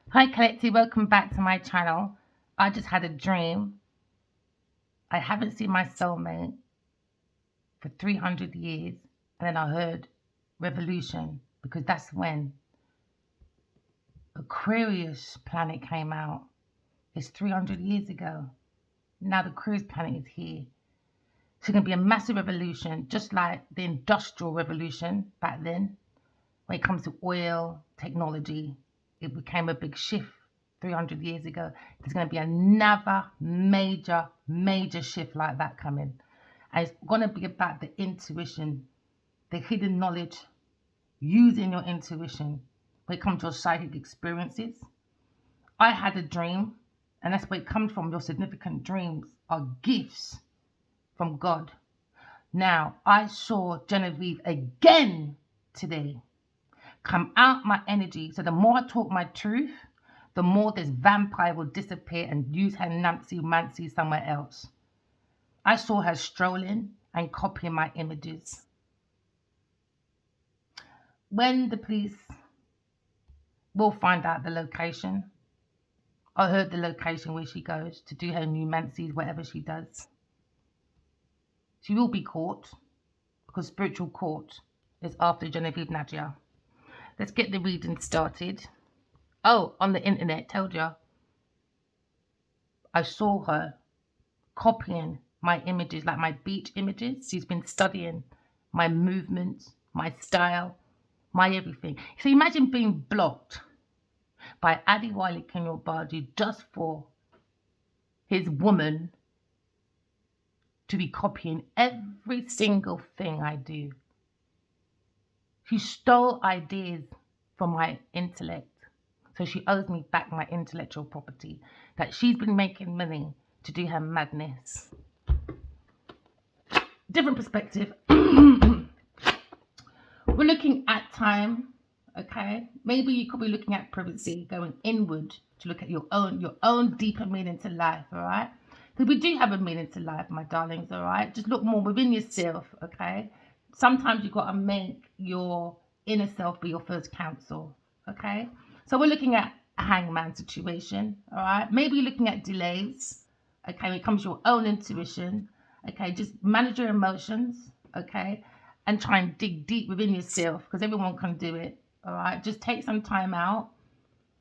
Hi Collective, welcome back to my channel. I just had a dream. I haven't seen my soulmate for 300 years. And then I heard revolution because that's when Aquarius planet came out. It's 300 years ago. Now the Aquarius planet is here. It's going to be a massive revolution, just like the Industrial Revolution back then. When it comes to oil, technology, it became a big shift 300 years ago. There's going to be another major shift like that coming. And it's going to be about the intuition, the hidden knowledge, using your intuition when it comes to your psychic experiences. I had a dream, and that's where it comes from. Your significant dreams are gifts from God. Now, I saw Genevieve again today come out my energy. So the more I talk my truth, the more this vampire will disappear and use her Nancy Mancy somewhere else. I saw her strolling and copying my images. When the police will find out the location, I heard the location where she goes to do her new Mancy's, whatever she does. She will be caught because spiritual court is after Genevieve Nadia. Let's get the reading started. Oh, on the internet, told you. I saw her copying my images, like my beach images. She's been studying my movements, my style, my everything. So imagine being blocked by Adiwale Kenyobaji just for his woman to be copying every single thing I do. She stole ideas from my intellect. So she owes me back my intellectual property that she's been making money to do her madness. Different perspective. We're looking at time, okay? Maybe you could be looking at privacy, going inward to look at your own deeper meaning to life, all right? Because we do have a meaning to life, my darlings, all right? Just look more within yourself, okay? Sometimes you've got to make your inner self be your first counsel, okay? So we're looking at a hangman situation, all right? Maybe you're looking at delays, okay? When it comes to your own intuition, okay? Just manage your emotions, okay? And try and dig deep within yourself because everyone can do it, all right? Just take some time out,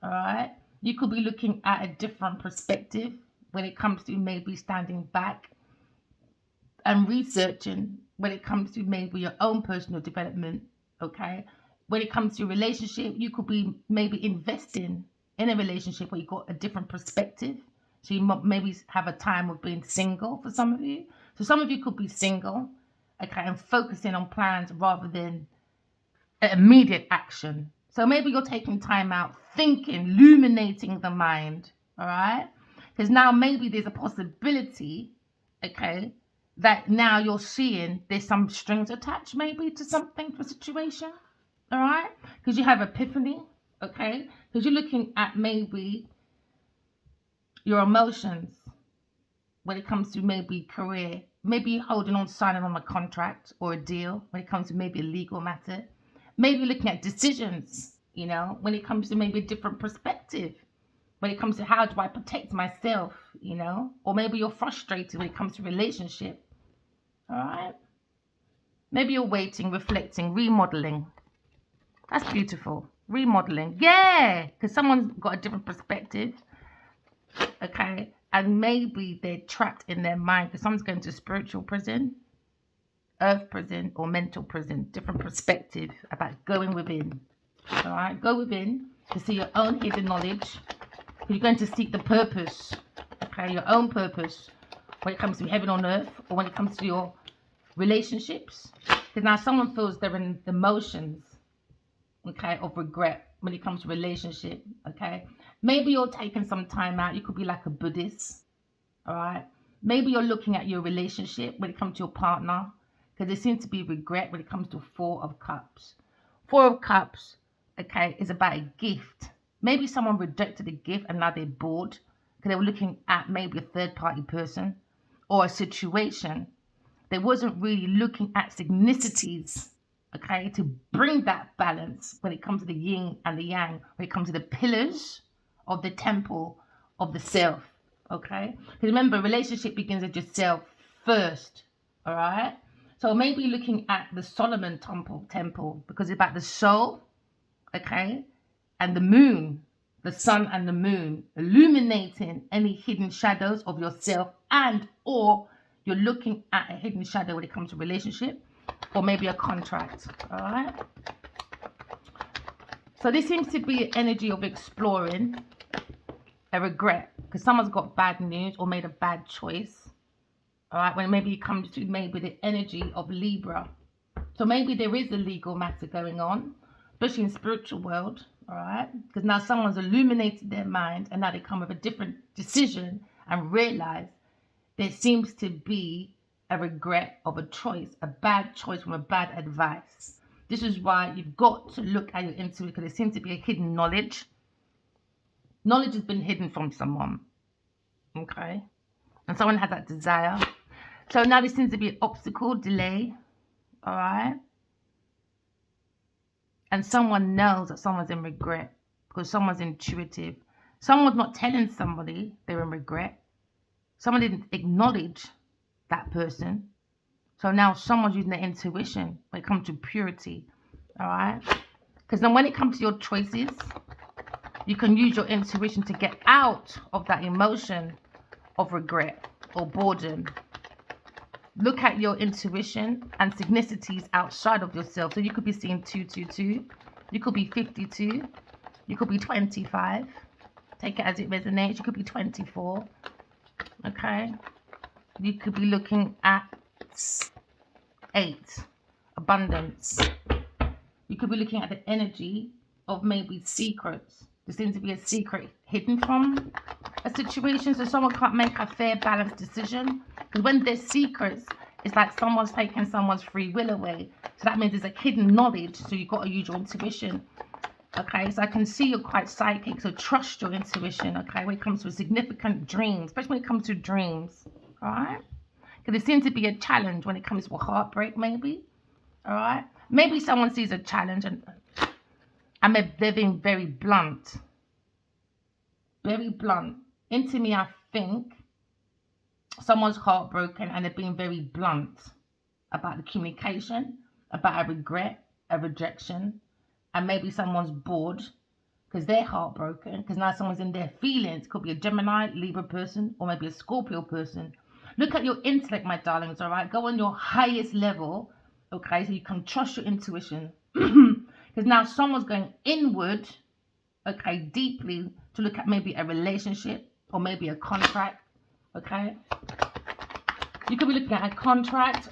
all right? You could be looking at a different perspective when it comes to maybe standing back and researching when it comes to maybe your own personal development, okay? When it comes to your relationship, you could be maybe investing in a relationship where you got a different perspective. So you maybe have a time of being single for some of you. So some of you could be single, okay, and focusing on plans rather than immediate action. So maybe you're taking time out, thinking, illuminating the mind, all right? Because now maybe there's a possibility, okay, that now you're seeing there's some strings attached maybe to something, for a situation, all right? Because you have epiphany, okay? Because you're looking at maybe your emotions when it comes to maybe career, maybe holding on, signing on a contract or a deal when it comes to maybe a legal matter, maybe looking at decisions, when it comes to maybe a different perspective, when it comes to how do I protect myself, or maybe you're frustrated when it comes to relationship, all right? Maybe you're waiting, reflecting, remodeling. That's beautiful. Remodeling. Yeah, because someone's got a different perspective, okay? And maybe they're trapped in their mind because someone's going to spiritual prison, earth prison, or mental prison. Different perspective about going within. All right, go within to see your own hidden knowledge. You're going to seek the purpose, okay, your own purpose when it comes to heaven on earth or when it comes to your relationships. Because now someone feels they're in the emotions, okay, of regret when it comes to relationship, okay. Maybe you're taking some time out. You could be like a Buddhist, all right. Maybe you're looking at your relationship when it comes to your partner because there seems to be regret when it comes to Four of Cups. Four of Cups, okay, is about a gift. Maybe someone rejected a gift and now they're bored because they were looking at maybe a third party person or a situation. They wasn't really looking at synchronicities, okay, to bring that balance when it comes to the yin and the yang, when it comes to the pillars of the temple of the self. Okay? Because remember, relationship begins with yourself first. All right? So maybe looking at the Solomon temple because it's about the soul, okay, and the moon, the sun and the moon, illuminating any hidden shadows of yourself, and or you're looking at a hidden shadow when it comes to relationship or maybe a contract. All right? So this seems to be an energy of exploring a regret because someone's got bad news or made a bad choice. All right, when maybe it comes to maybe the energy of Libra. So maybe there is a legal matter going on, especially in spiritual world. All right, because now someone's illuminated their mind and now they come with a different decision and realize there seems to be a regret of a choice, a bad choice from a bad advice. This is why you've got to look at your intuition because there seems to be a hidden knowledge. Knowledge has been hidden from someone. Okay, and someone has that desire. So now there seems to be an obstacle, delay. All right. And someone knows that someone's in regret because someone's intuitive. Someone's not telling somebody they're in regret. Someone didn't acknowledge that person. So now someone's using their intuition when it comes to purity. All right. Because then when it comes to your choices, you can use your intuition to get out of that emotion of regret or boredom. Look at your intuition and synchronicities outside of yourself. So you could be seeing 222. You could be 52. You could be 25. Take it as it resonates. You could be 24. Okay. You could be looking at 8. Abundance. You could be looking at the energy of maybe secrets. There seems to be a secret hidden from a situation. So someone can't make a fair, balanced decision. Because when there's secrets, it's like someone's taking someone's free will away. So that means there's a hidden knowledge. So you've got to use your intuition. Okay, so I can see you're quite psychic. So trust your intuition. Okay, when it comes to significant dreams, especially when it comes to dreams. All right, because there seems to be a challenge when it comes to a heartbreak, maybe. All right, maybe someone sees a challenge and they're being very blunt. Very blunt. Into me, I think someone's heartbroken and they're being very blunt about the communication, about a regret, a rejection, and maybe someone's bored because they're heartbroken because now someone's in their feelings. Could be a Gemini, Libra person, or maybe a Scorpio person. Look at your intellect, my darlings, all right? Go on your highest level, okay, so you can trust your intuition. Because now someone's going inward, okay, deeply to look at maybe a relationship or maybe a contract, okay? You could be looking at a contract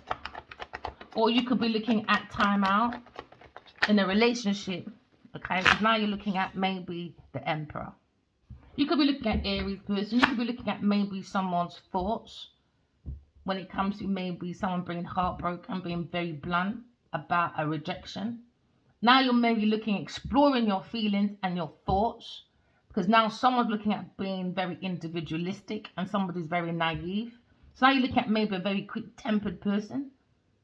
or you could be looking at time out in a relationship, okay? Because now you're looking at maybe the Emperor. You could be looking at Aries person. You could be looking at maybe someone's thoughts when it comes to maybe someone being heartbroken, being very blunt about a rejection. Now you're maybe looking, exploring your feelings and your thoughts, because now someone's looking at being very individualistic and somebody's very naive. So now you're looking at maybe a very quick-tempered person,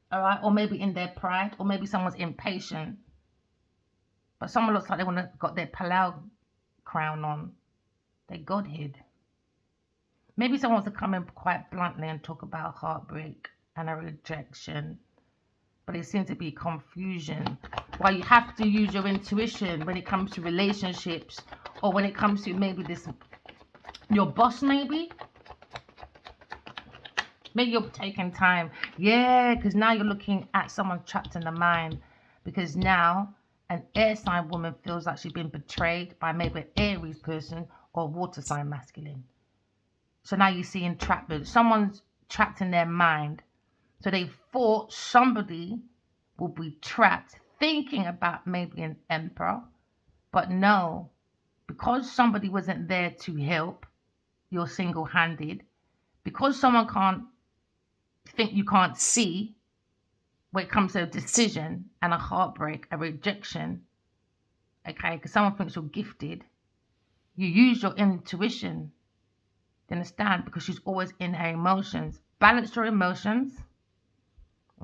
all right, or maybe in their pride, or maybe someone's impatient. But someone looks like they want to got their Palau crown on, their godhead. Maybe someone wants to come in quite bluntly and talk about heartbreak and a rejection. But it seems to be confusion. Why you have to use your intuition when it comes to relationships or when it comes to maybe this, your boss maybe. Maybe you're taking time. Yeah, because now you're looking at someone trapped in the mind. Because now an air sign woman feels like she's been betrayed by maybe an Aries person or a water sign masculine. So now you see entrapment. Someone's trapped in their mind. So they thought somebody will be trapped thinking about maybe an emperor. But no, because somebody wasn't there to help, you're single-handed. Because someone can't think you can't see when it comes to a decision and a heartbreak, a rejection, okay, because someone thinks you're gifted, you use your intuition, you understand, because she's always in her emotions. Balance your emotions,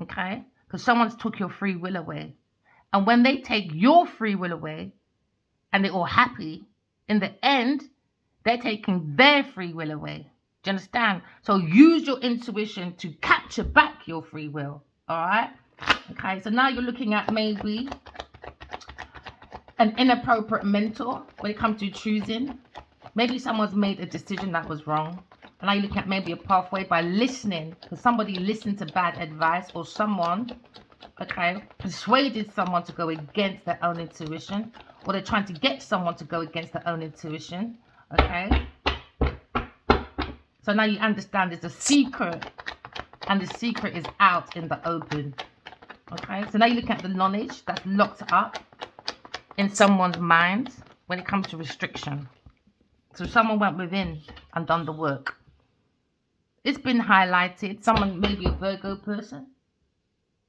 okay, because someone's took your free will away. And when they take your free will away and they're all happy, in the end, They're taking their free will away. Do you understand? So use your intuition to capture back your free will. All right? Okay, so now you're looking at maybe an inappropriate mentor when it comes to choosing. Maybe someone's made a decision that was wrong. And now you're looking at maybe a pathway by listening, because somebody listened to bad advice, or someone, okay, persuaded someone to go against their own intuition, or they're trying to get someone to go against their own intuition, okay? So now you understand there's a secret, and the secret is out in the open, okay? So now you're looking at the knowledge that's locked up in someone's mind when it comes to restriction. So someone went within and done the work. It's been highlighted. Someone, maybe a Virgo person,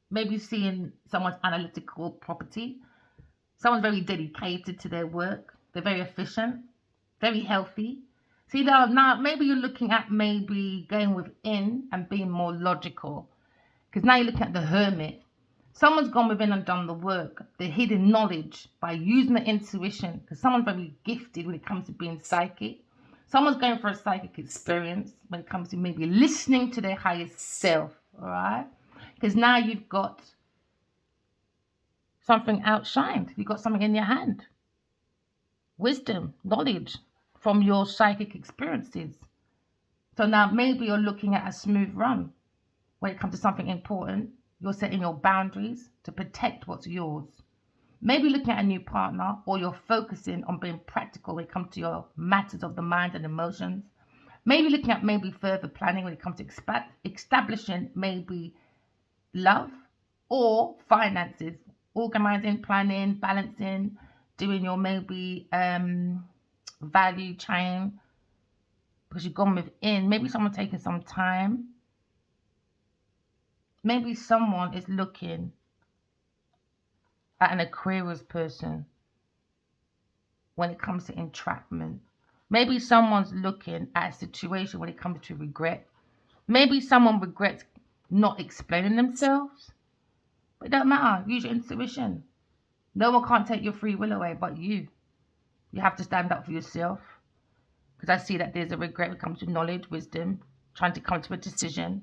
maybe seeing someone's analytical property. Someone's very dedicated to their work. They're very efficient, very healthy. See, now maybe you're looking at maybe going within and being more logical. Because now you're looking at the hermit. Someone's gone within and done the work, the hidden knowledge, by using the intuition. Because someone's very gifted when it comes to being psychic. Someone's going for a psychic experience when it comes to maybe listening to their highest self, all right? Because now you've got something outshined. You've got something in your hand. Wisdom, knowledge from your psychic experiences. So now maybe you're looking at a smooth run when it comes to something important. You're setting your boundaries to protect what's yours. Maybe looking at a new partner, or you're focusing on being practical when it comes to your matters of the mind and emotions. Maybe looking at maybe further planning when it comes to establishing maybe love or finances, organizing, planning, balancing, doing your maybe value chain, because you've gone within. Maybe someone taking some time. Maybe someone is looking at an Aquarius person when it comes to entrapment. Maybe someone's looking at a situation when it comes to regret. Maybe someone regrets not explaining themselves. But it doesn't matter. Use your intuition. No one can't take your free will away but you. You have to stand up for yourself. Because I see that there's a regret when it comes to knowledge, wisdom, trying to come to a decision.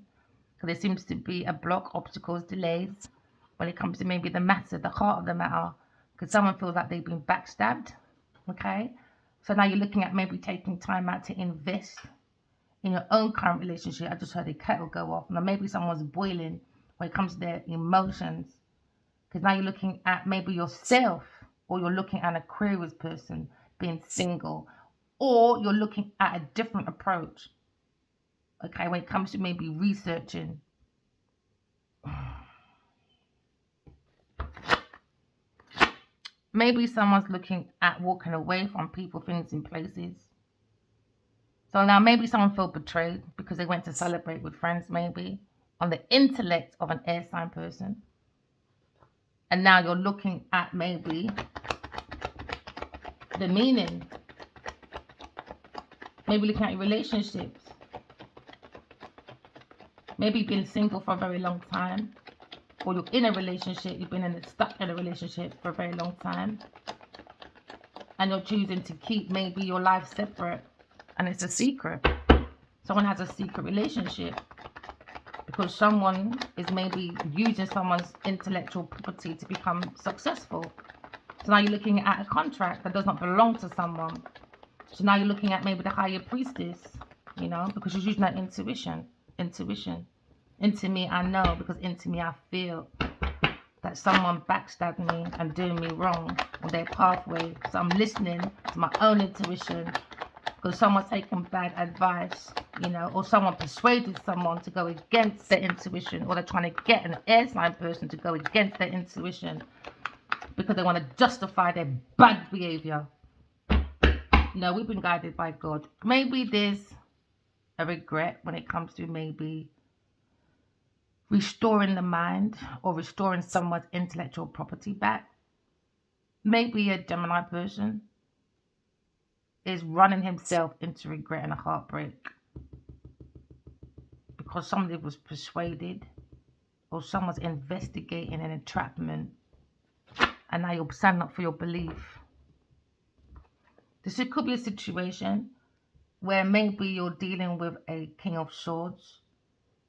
Because there seems to be a block, obstacles, delays when it comes to maybe the matter, the heart of the matter. Because someone feels like they've been backstabbed. Okay? So now you're looking at maybe taking time out to invest in your own current relationship. I just heard a kettle go off. Now maybe someone's boiling when it comes to their emotions. Because now you're looking at maybe yourself, or you're looking at an Aquarius person being single, or you're looking at a different approach. Okay, when it comes to maybe researching. Maybe someone's looking at walking away from people, things, and places. So now maybe someone felt betrayed because they went to celebrate with friends, maybe, on the intellect of an air sign person. And now you're looking at maybe the meaning. Maybe looking at your relationships. Maybe you've been single for a very long time. Or you're in a relationship, you've been stuck in a relationship for a very long time. And you're choosing to keep maybe your life separate. And it's a secret. Someone has a secret relationship. Because someone is maybe using someone's intellectual property to become successful. So now you're looking at a contract that does not belong to someone. So now you're looking at maybe the higher priestess, you know, because she's using that intuition. Into me, I know, because into me, I feel that someone backstabbed me and doing me wrong on their pathway. So I'm listening to my own intuition, because someone's taken bad advice, you know, or someone persuaded someone to go against their intuition, or they're trying to get an air sign person to go against their intuition because they want to justify their bad behavior. No, we've been guided by God. Maybe there's a regret when it comes to maybe restoring the mind or restoring someone's intellectual property back. Maybe a Gemini person is running himself into regret and a heartbreak because somebody was persuaded, or someone's investigating an entrapment, and now you're standing up for your belief. This could be a situation where maybe you're dealing with a King of Swords.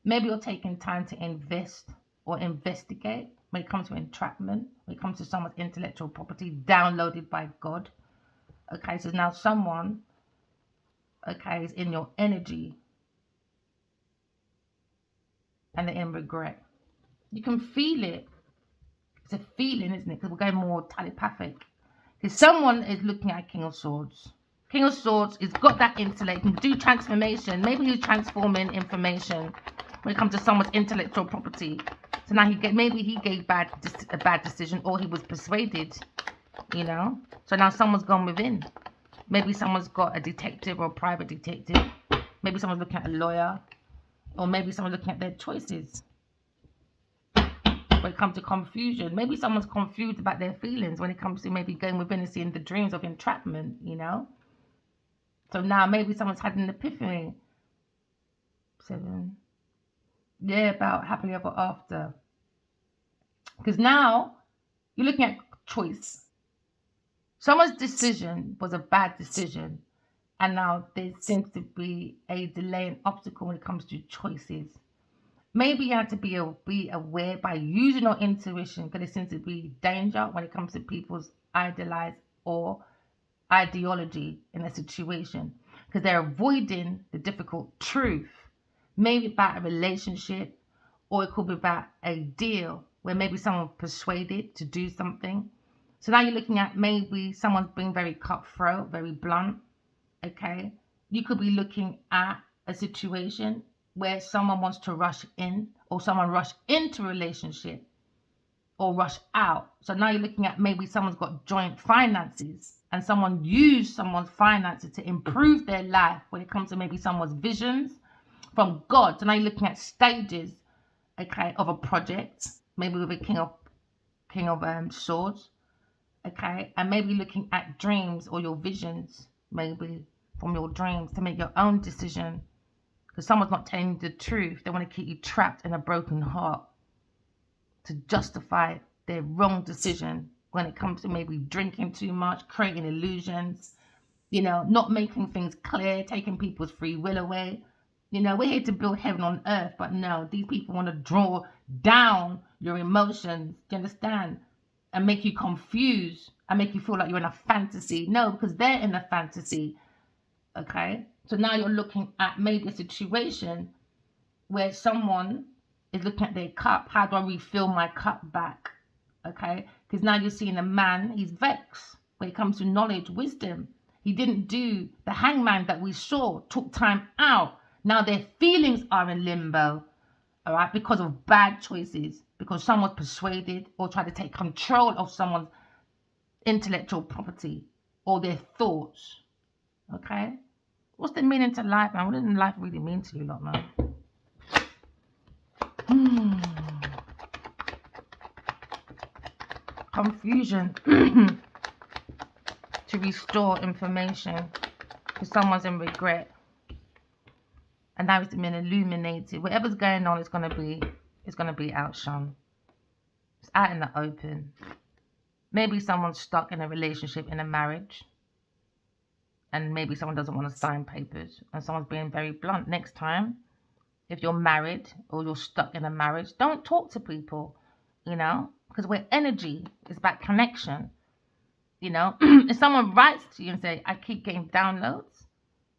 Maybe you're taking time to invest or investigate when it comes to entrapment, when it comes to someone's intellectual property downloaded by God. Okay, so now someone, okay, is in your energy and they're in regret. You can feel it. It's a feeling, isn't it? Because we're going more telepathic. Because someone is looking at King of Swords. King of Swords has got that intellect, can do transformation. Maybe he's transforming information when it comes to someone's intellectual property. So now maybe he gave a bad decision, or he was persuaded, you know. So now someone's gone within. Maybe someone's got a detective or a private detective. Maybe someone's looking at a lawyer, or maybe someone's looking at their choices. When it comes to confusion, maybe someone's confused about their feelings when it comes to maybe going within and seeing the dreams of entrapment, you know. So now maybe someone's had an epiphany. 7. Yeah, about happily ever after. Because now you're looking at choice. Someone's decision was a bad decision, and now there seems to be a delay and obstacle when it comes to choices. Maybe you have to be aware by using your intuition, because there seems to be danger when it comes to people's idealized or ideology in a situation, because they're avoiding the difficult truth. Maybe about a relationship, or it could be about a deal where maybe someone persuaded to do something. So now you're looking at maybe someone's being very cutthroat, very blunt. Okay, you could be looking at a situation where someone wants to rush in, or someone rush into a relationship, or rush out. So now you're looking at maybe someone's got joint finances and someone used someone's finances to improve their life when it comes to maybe someone's visions from God. So now you're looking at stages, okay, of a project, maybe with a king of swords, okay, and maybe looking at dreams or your visions, maybe from your dreams, to make your own decision, because someone's not telling you the truth. They want to keep you trapped in a broken heart to justify their wrong decision when it comes to maybe drinking too much, creating illusions, you know, not making things clear, taking people's free will away. You know, we're here to build heaven on earth, but no, these people want to draw down your emotions, do you understand? And make you confused and make you feel like you're in a fantasy. No, because they're in a fantasy, okay? So now you're looking at maybe a situation where someone is looking at their cup. How do I refill my cup back? Okay, because now you're seeing a man, he's vexed when it comes to knowledge, wisdom. He didn't do the hangman that we saw, took time out. Now their feelings are in limbo, all right, because of bad choices, because someone was persuaded or tried to take control of someone's intellectual property or their thoughts. Okay, what's the meaning to life, man? What does life really mean to you lot, man? Confusion to restore information, because someone's in regret, and now it's been illuminated. Whatever's going on is going to be outshone. It's out in the open. Maybe someone's stuck in a relationship, in a marriage, and maybe someone doesn't want to sign papers, and someone's being very blunt. Next time, if you're married or you're stuck in a marriage, don't talk to people, you know, because we're energy. It's about connection, you know. If someone writes to you and say, I keep getting downloads,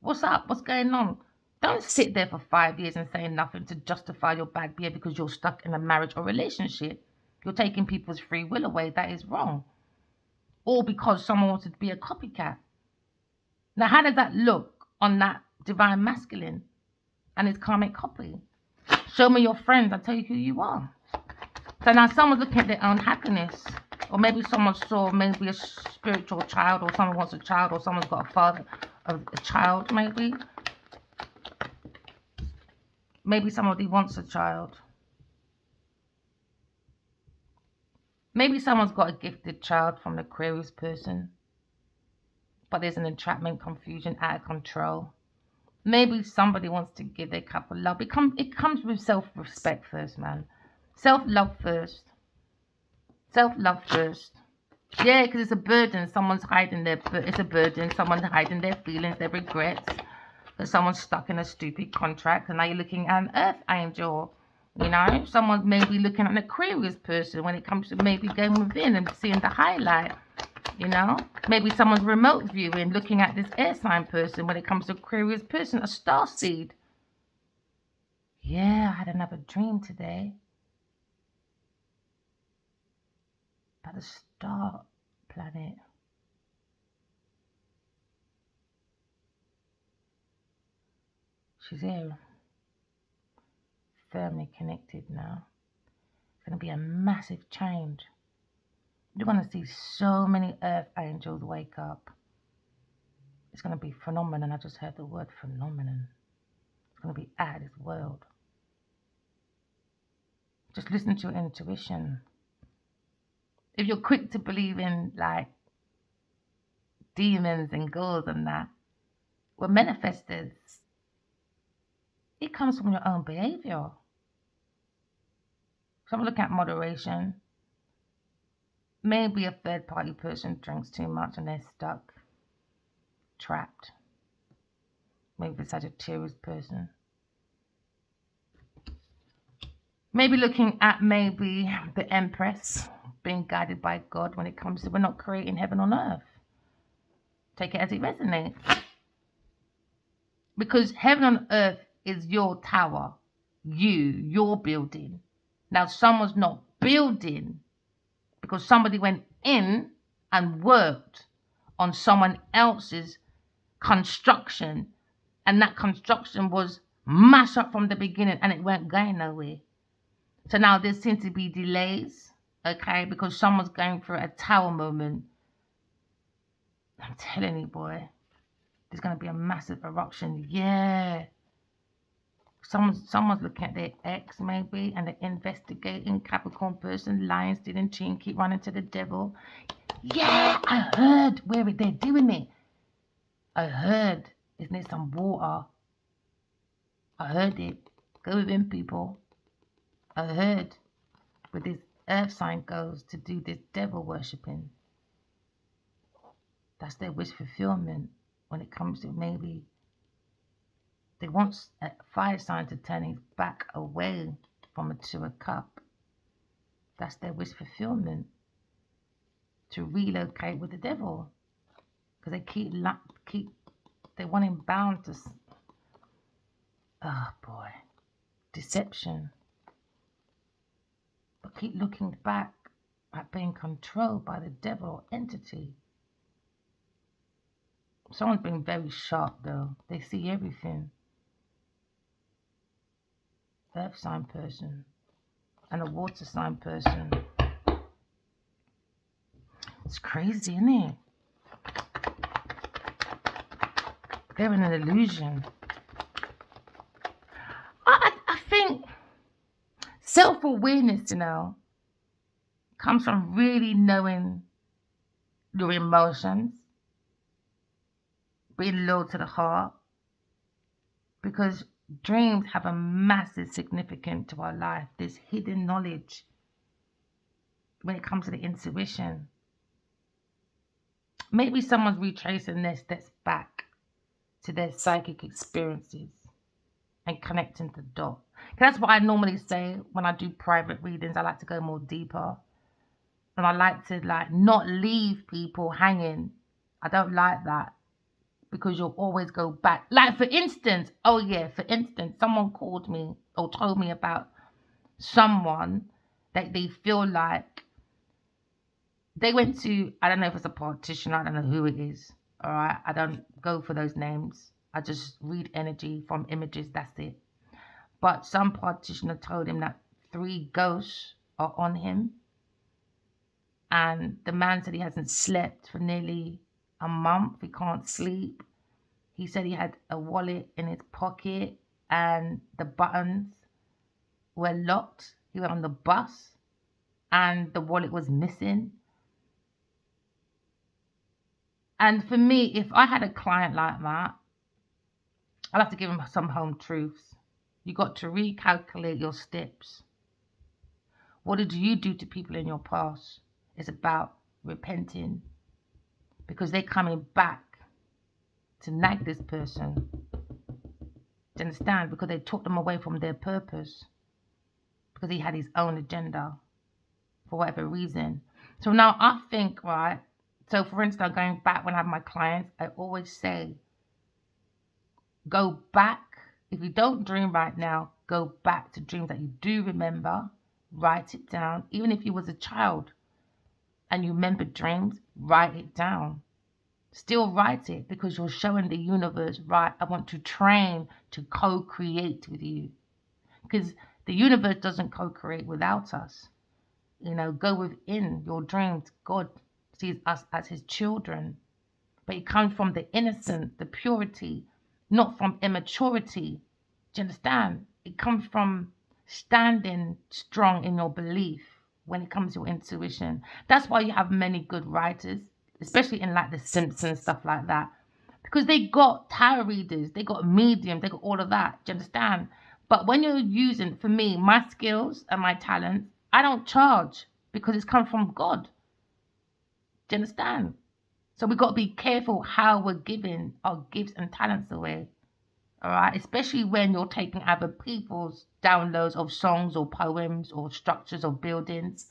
what's up? What's going on? Don't sit there for 5 years and say nothing to justify your bad behavior because you're stuck in a marriage or relationship. You're taking people's free will away. That is wrong. Or because someone wants to be a copycat. Now, how does that look on that divine masculine and his karmic copy? Show me your friends. I'll tell you who you are. So now someone's looking at their own happiness. Or maybe someone saw maybe a spiritual child, or someone wants a child, or someone's got a father of a child, maybe. Maybe somebody wants a child. Maybe someone's got a gifted child from the Aquarius person, but there's an entrapment, confusion, out of control. Maybe somebody wants to give their couple love. It comes with self-respect first, man. Self-love first. Self-love first. Yeah, because it's a burden. Someone's hiding it's a burden. Someone's hiding their feelings, their regrets. Because someone's stuck in a stupid contract and now you're looking at an earth angel. You know, someone may be looking at an Aquarius person when it comes to maybe going within and seeing the highlight. You know, maybe someone's remote viewing, looking at this air sign person when it comes to Aquarius person, a star seed. Yeah, I had another dream today about a star planet. She's here, firmly connected now. It's going to be a massive change. You're going to see so many earth angels wake up. It's going to be phenomenon. I just heard the word phenomenon. It's going to be out of this world. Just listen to your intuition. If you're quick to believe in like demons and ghouls and that, well, manifestors, it comes from your own behavior. So I'm looking at moderation. Maybe a third party person drinks too much and they're stuck, trapped. Maybe a Sagittarius person. Maybe looking at maybe the Empress being guided by God when it comes to we're not creating heaven on earth. Take it as it resonates. Because heaven on earth is your tower, your building. Now someone's not building because somebody went in and worked on someone else's construction, and that construction was mashed up from the beginning and it weren't going nowhere. So now there seems to be delays, okay, because someone's going through a tower moment. I'm telling you, boy, there's going to be a massive eruption. Yeah. Someone's looking at their ex maybe and they're investigating Capricorn person, lying, stealing, cheating, keep running to the devil. Yeah, I heard where they're doing it. I heard, isn't it some water? I heard it. Go within, people. I heard where this earth sign goes to do this devil worshipping. That's their wish fulfillment when it comes to maybe they want a fire sign to turn his back away from a Two of Cup. That's their wish fulfillment. To relocate with the devil. Because they want him bound to, oh boy, deception. But keep looking back at being controlled by the devil or entity. Someone's been very sharp though. They see everything. Earth sign person and a water sign person. It's crazy, isn't it? They're in an illusion. I think self-awareness, comes from really knowing your emotions, being loyal to the heart, because dreams have a massive significance to our life. There's hidden knowledge when it comes to the intuition. Maybe someone's retracing their steps back to their psychic experiences and connecting the dot. That's what I normally say when I do private readings. I like to go more deeper. And I like to not leave people hanging. I don't like that because you'll always go back. Like for instance, someone called me or told me about someone that they feel like they went to, I don't know if it's a politician, I don't know who it is. All right, I don't go for those names. I just read energy from images, that's it. But some politician told him that 3 ghosts are on him. And the man said he hasn't slept for nearly a month. He can't sleep. He said he had a wallet in his pocket and the buttons were locked. He went on the bus and the wallet was missing. And for me, if I had a client like that, I'd have to give him some home truths. You got to recalculate your steps. What did you do to people in your past? It's about repenting because they're coming back to nag this person. Do you understand? Because they took them away from their purpose. Because he had his own agenda for whatever reason. So now I think, right? So for instance, going back when I have my clients, I always say, go back. If you don't dream right now, go back to dreams that you do remember. Write it down. Even if you was a child and you remember dreams, write it down. Still write it, because you're showing the universe, right, I want to train to co-create with you. Because the universe doesn't co-create without us. Go within your dreams. God sees us as his children. But it comes from the innocence, the purity, not from immaturity. Do you understand? It comes from standing strong in your belief when it comes to your intuition. That's why you have many good writers, especially in like The Simpsons, stuff like that. Because they got tarot readers, they got mediums, they got all of that. Do you understand? But when you're using, for me, my skills and my talents, I don't charge because it's come from God. Do you understand? So we've got to be careful how we're giving our gifts and talents away. All right, especially when you're taking other people's downloads of songs or poems or structures of buildings.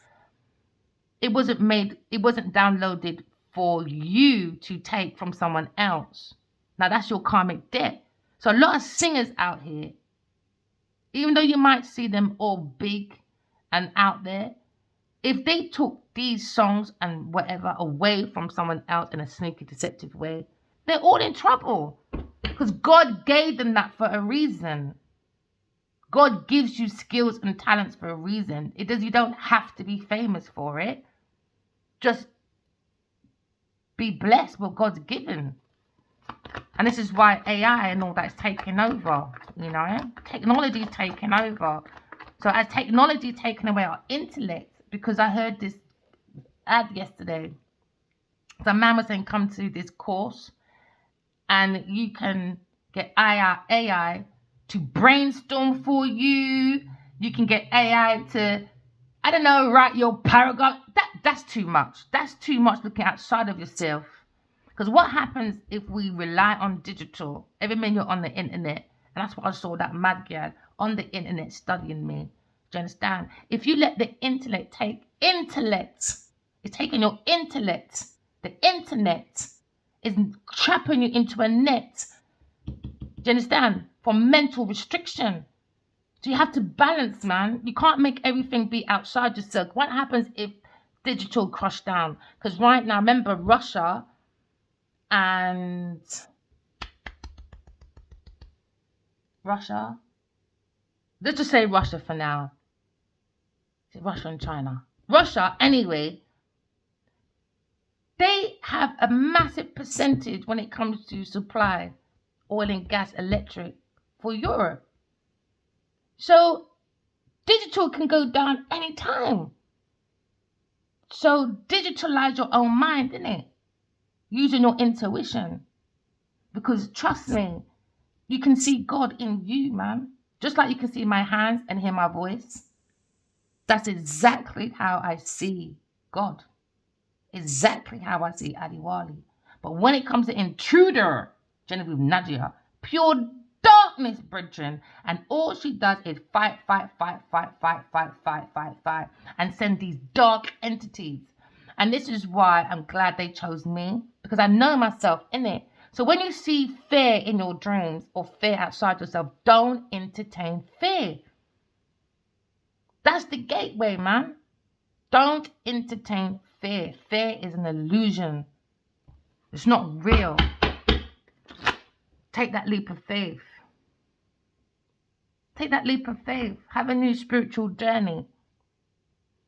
It wasn't downloaded for you to take from someone else. Now that's your karmic debt. So a lot of singers out here, even though you might see them all big and out there, if they took these songs and whatever away from someone else in a sneaky, deceptive way, they're all in trouble. Because God gave them that for a reason. God gives you skills and talents for a reason. You don't have to be famous for it. Just be blessed with God's given. And this is why AI and all that is taking over. Technology is taking over. So as technology is taking away our intellect, because I heard this ad yesterday. The man was saying, come to this course and you can get AI to brainstorm for you. You can get AI to, I don't know, write your paragraph. That's too much. That's too much looking outside of yourself. Because what happens if we rely on digital? Every minute you're on the internet, and that's what I saw that mad girl on the internet studying me. Do you understand? If you let the intellect take intellect, it's taking your intellect. The internet is trapping you into a net. Do you understand? For mental restriction. So you have to balance, man. You can't make everything be outside yourself. What happens if digital crushed down? Because right now, remember Russia and let's just say Russia for now. Is it Russia and China? Russia, anyway, they have a massive percentage when it comes to supply oil and gas, electric for Europe. So digital can go down anytime. So digitalize your own mind, innit? Using your intuition. Because trust me, you can see God in you, man. Just like you can see my hands and hear my voice. That's exactly how I see God. Exactly how I see Adiwali. But when it comes to intruder, Genevieve Nadia, pure darkness, brethren, and all she does is fight, and send these dark entities. And this is why I'm glad they chose me, because I know myself in it. So when you see fear in your dreams or fear outside yourself, don't entertain fear. That's the gateway, man. Don't entertain fear. Fear is an illusion. It's not real. Take that leap of faith. Take that leap of faith. Have a new spiritual journey.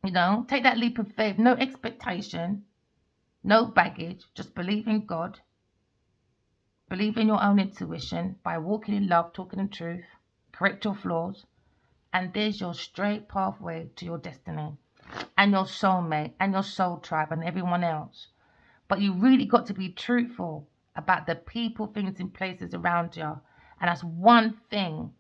Take that leap of faith. No expectation. No baggage. Just believe in God. Believe in your own intuition by walking in love, talking in truth. Correct your flaws. And there's your straight pathway to your destiny. And your soulmate. And your soul tribe. And everyone else. But you really got to be truthful about the people, things, and places around you. And that's one thing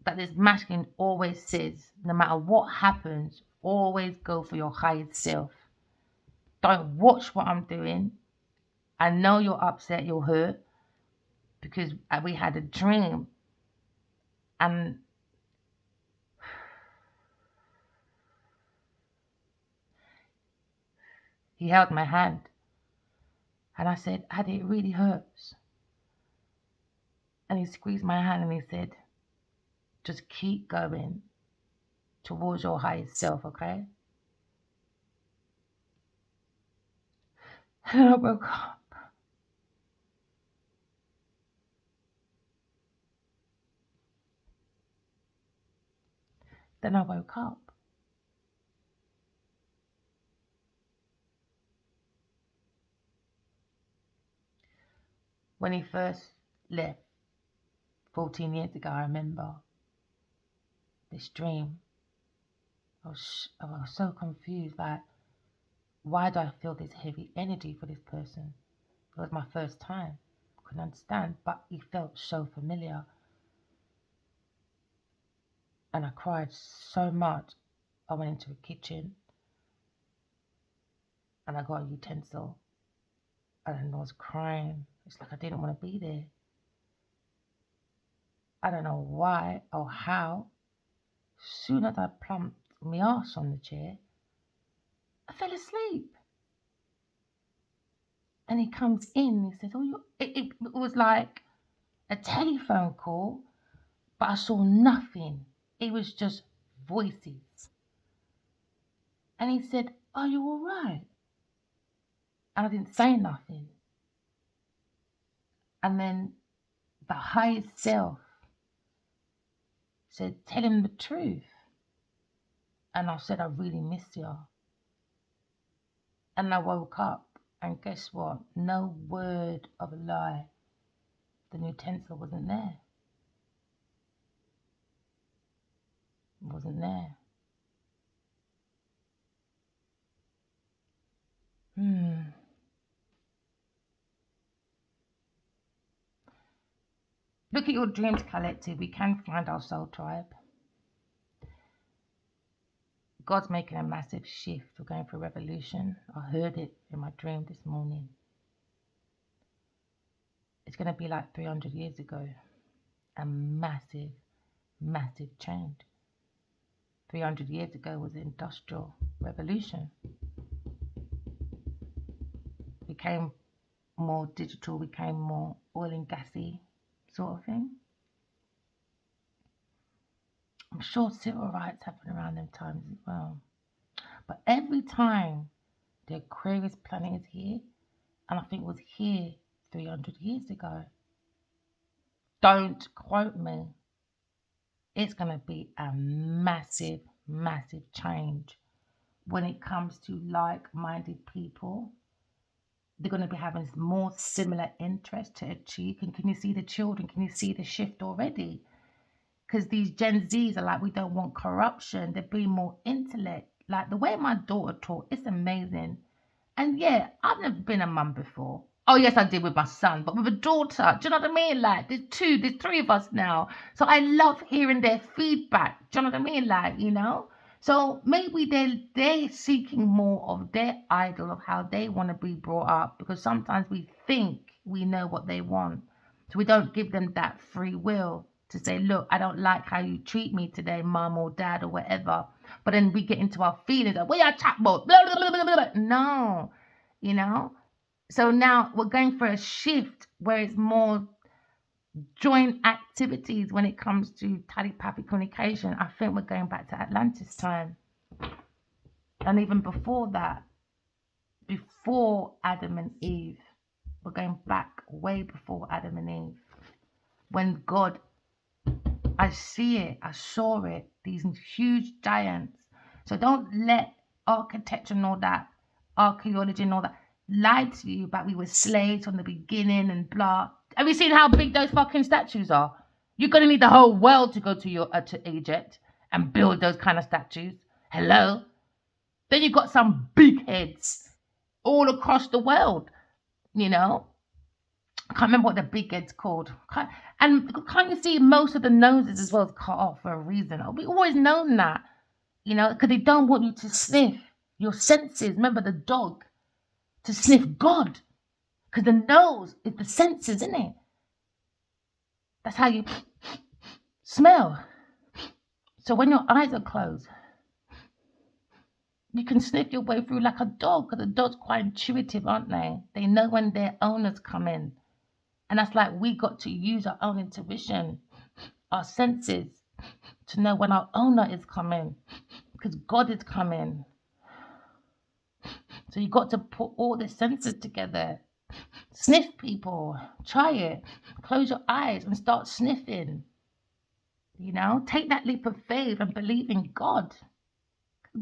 that this masculine always says. No matter what happens, always go for your highest self. Don't watch what I'm doing. I know you're upset, you're hurt. Because we had a dream. And he held my hand. And I said, Adi, it really hurts. And he squeezed my hand and he said, just keep going towards your highest self, okay? And I woke up. Then I woke up. When he first left 14 years ago, I remember this dream. I was so confused, like, why do I feel this heavy energy for this person? It was my first time. Couldn't understand, but he felt so familiar. And I cried so much. I went into the kitchen and I got a utensil and I was crying. It's like I didn't want to be there. I don't know why or how. Soon as I plumped my arse on the chair, I fell asleep. And he comes in, he says, it was like a telephone call, but I saw nothing. It was just voices. And he said, are you all right? And I didn't say nothing. And then the highest self said, tell him the truth. And I said, I really miss you. And I woke up, and guess what? No word of a lie. The utensil wasn't there. It wasn't there. Look at your dreams collective. We can find our soul tribe. God's making a massive shift. We're going for a revolution. I heard it in my dream this morning. It's going to be like 300 years ago. A massive, massive change. 300 years ago was the Industrial Revolution. Became more digital, became more oil and gassy sort of thing. I'm sure civil rights happened around them times as well. But every time the Aquarius planet is here, and I think it was here 300 years ago, don't quote me, it's going to be a massive, massive change when it comes to like-minded people. They're going to be having more similar interests to achieve. And can you see the children? Can you see the shift already? Because these Gen Zs are like, we don't want corruption. They're being more intellect. Like the way my daughter taught, it's amazing. And yeah, I've never been a mum before. Oh yes, I did with my son, but with a daughter. Do you know what I mean? Like there's three of us now. So I love hearing their feedback. Do you know what I mean? Like, you know? So maybe they're seeking more of their idol of how they want to be brought up, because sometimes we think we know what they want. So we don't give them that free will to say, look, I don't like how you treat me today, mum or dad or whatever. But then we get into our feelings like, we are chat about, blah, blah, blah, blah, blah. No, you know? So now we're going for a shift where it's more joint activities when it comes to telepathic communication. I think we're going back to Atlantis time. And even before that, before Adam and Eve, we're going back way before Adam and Eve. When God, I see it, I saw it, these huge giants. So don't let architecture and all that, archaeology and all that, lie to you about we were slaves from the beginning and blah. Have you seen how big those fucking statues are? You're going to need the whole world to go to Egypt and build those kind of statues. Hello? Then you've got some big heads all across the world, you know? I can't remember what the big head's called. And can't you see most of the noses as well is cut off for a reason? We've always known that, you know, because they don't want you to sniff your senses. Remember the dog? To sniff God. Because the nose is the senses, isn't it? That's how you Smell. So when your eyes are closed, you can sniff your way through like a dog, because the dogs quite intuitive, aren't they? They know when their owners come in. And that's like we got to use our own intuition, our senses, to know when our owner is coming, because God is coming. So you got to put all the senses together. Sniff, people. Try it. Close your eyes and start sniffing. You know, take that leap of faith and believe in God.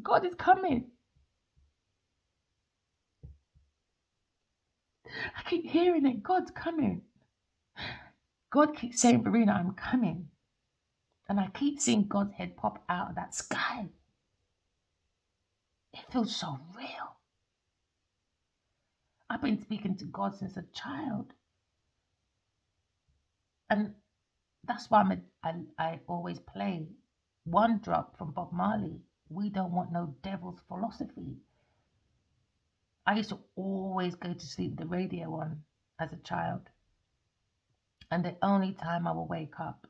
God is coming. I keep hearing it. God's coming. God keeps saying, Verena, I'm coming. And I keep seeing God's head pop out of that sky. It feels so real. I've been speaking to God since a child. And that's why I always play One Drop from Bob Marley. We don't want no devil's philosophy. I used to always go to sleep with the radio on as a child. And the only time I will wake up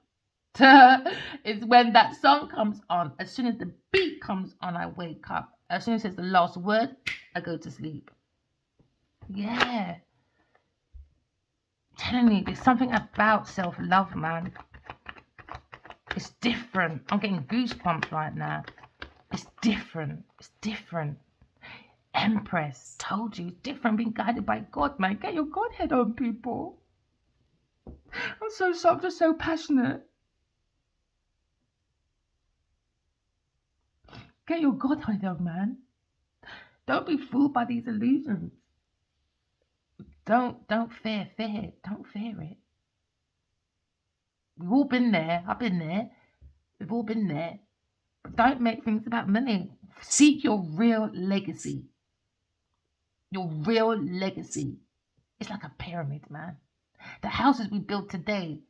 is when that song comes on. As soon as the beat comes on, I wake up. As soon as it's the last word, I go to sleep. Yeah. Telling you, there's something about self-love, man. It's different. I'm getting goosebumps right now. It's different. It's different. Empress, told you, it's different. Being guided by God, man. Get your Godhead on, people. I'm just so passionate. Get your Godhead on, man. Don't be fooled by these illusions. Don't fear it. Don't fear it. We've all been there. I've been there. We've all been there. But don't make things about money. Seek your real legacy. Your real legacy. It's like a pyramid, man. The houses we build today,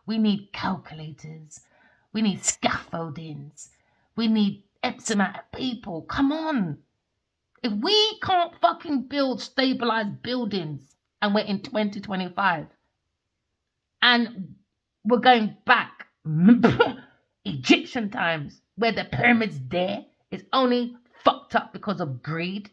we need calculators. We need scaffoldings. We need X amount of people. Come on. If we can't fucking build stabilized buildings and we're in 2025 and we're going back Egyptian times where the pyramids there is only fucked up because of greed.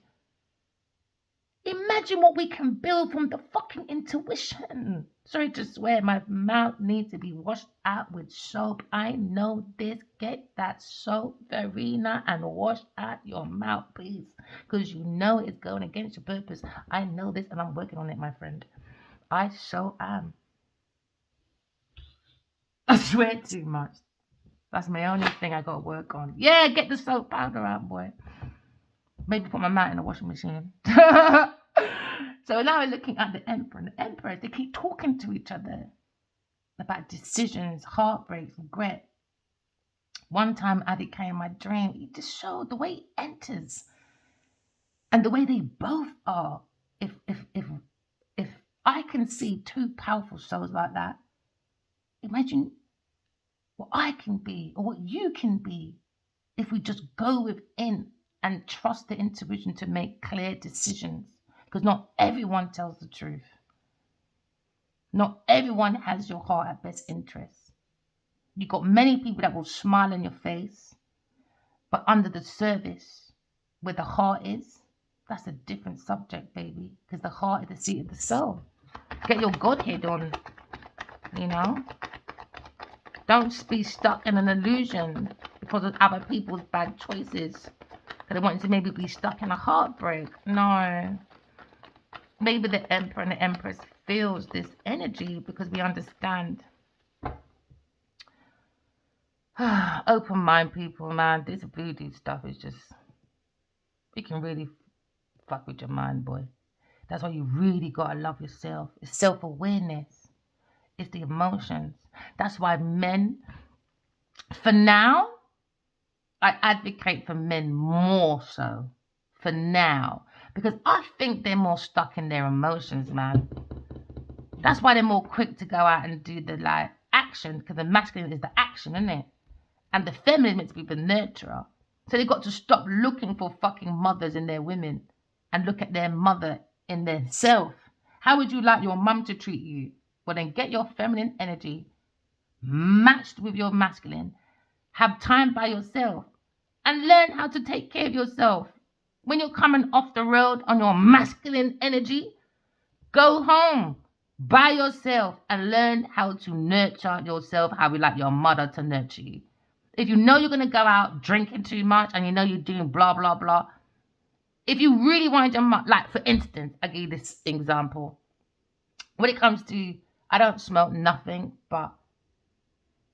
Imagine what we can build from the fucking intuition. Sorry to swear, my mouth needs to be washed out with soap. I know this. Get that soap, Verena, and wash out your mouthpiece. Because you know it's going against your purpose. I know this and I'm working on it, my friend. I so am. I swear too much. That's my only thing I got to work on. Yeah, get the soap powder out, boy. Maybe put my mouth in the washing machine. So now we're looking at the Emperor and the Empress. They keep talking to each other about decisions, heartbreaks, regret. One time Adi came in my dream. He just showed the way he enters and the way they both are. If I can see two powerful souls like that, imagine what I can be or what you can be if we just go within and trust the intuition to make clear decisions. Because not everyone tells the truth. Not everyone has your heart at best interest. You've got many people that will smile in your face, but under the surface, where the heart is, that's a different subject, baby. Because the heart is the seat of the soul. Get your Godhead on, you know. Don't be stuck in an illusion because of other people's bad choices. Because they want you to maybe be stuck in a heartbreak. No. Maybe the Emperor and the Empress feels this energy because we understand. Open mind, people, man. This voodoo stuff is just, it can really fuck with your mind, boy. That's why you really gotta love yourself. It's self-awareness. It's the emotions. That's why men, for now, I advocate for men more so. For now. Because I think they're more stuck in their emotions, man. That's why they're more quick to go out and do the action. Because the masculine is the action, isn't it? And the feminine is meant to be the nurturer. So they've got to stop looking for fucking mothers in their women. And look at their mother in their self. How would you like your mum to treat you? Well, then get your feminine energy matched with your masculine. Have time by yourself and learn how to take care of yourself. When you're coming off the road on your masculine energy, go home by yourself and learn how to nurture yourself, how we like your mother to nurture you. If you know you're going to go out drinking too much and you know you're doing blah, blah, blah, if you really want your mother, like for instance, I give you this example. When it comes to, I don't smoke nothing but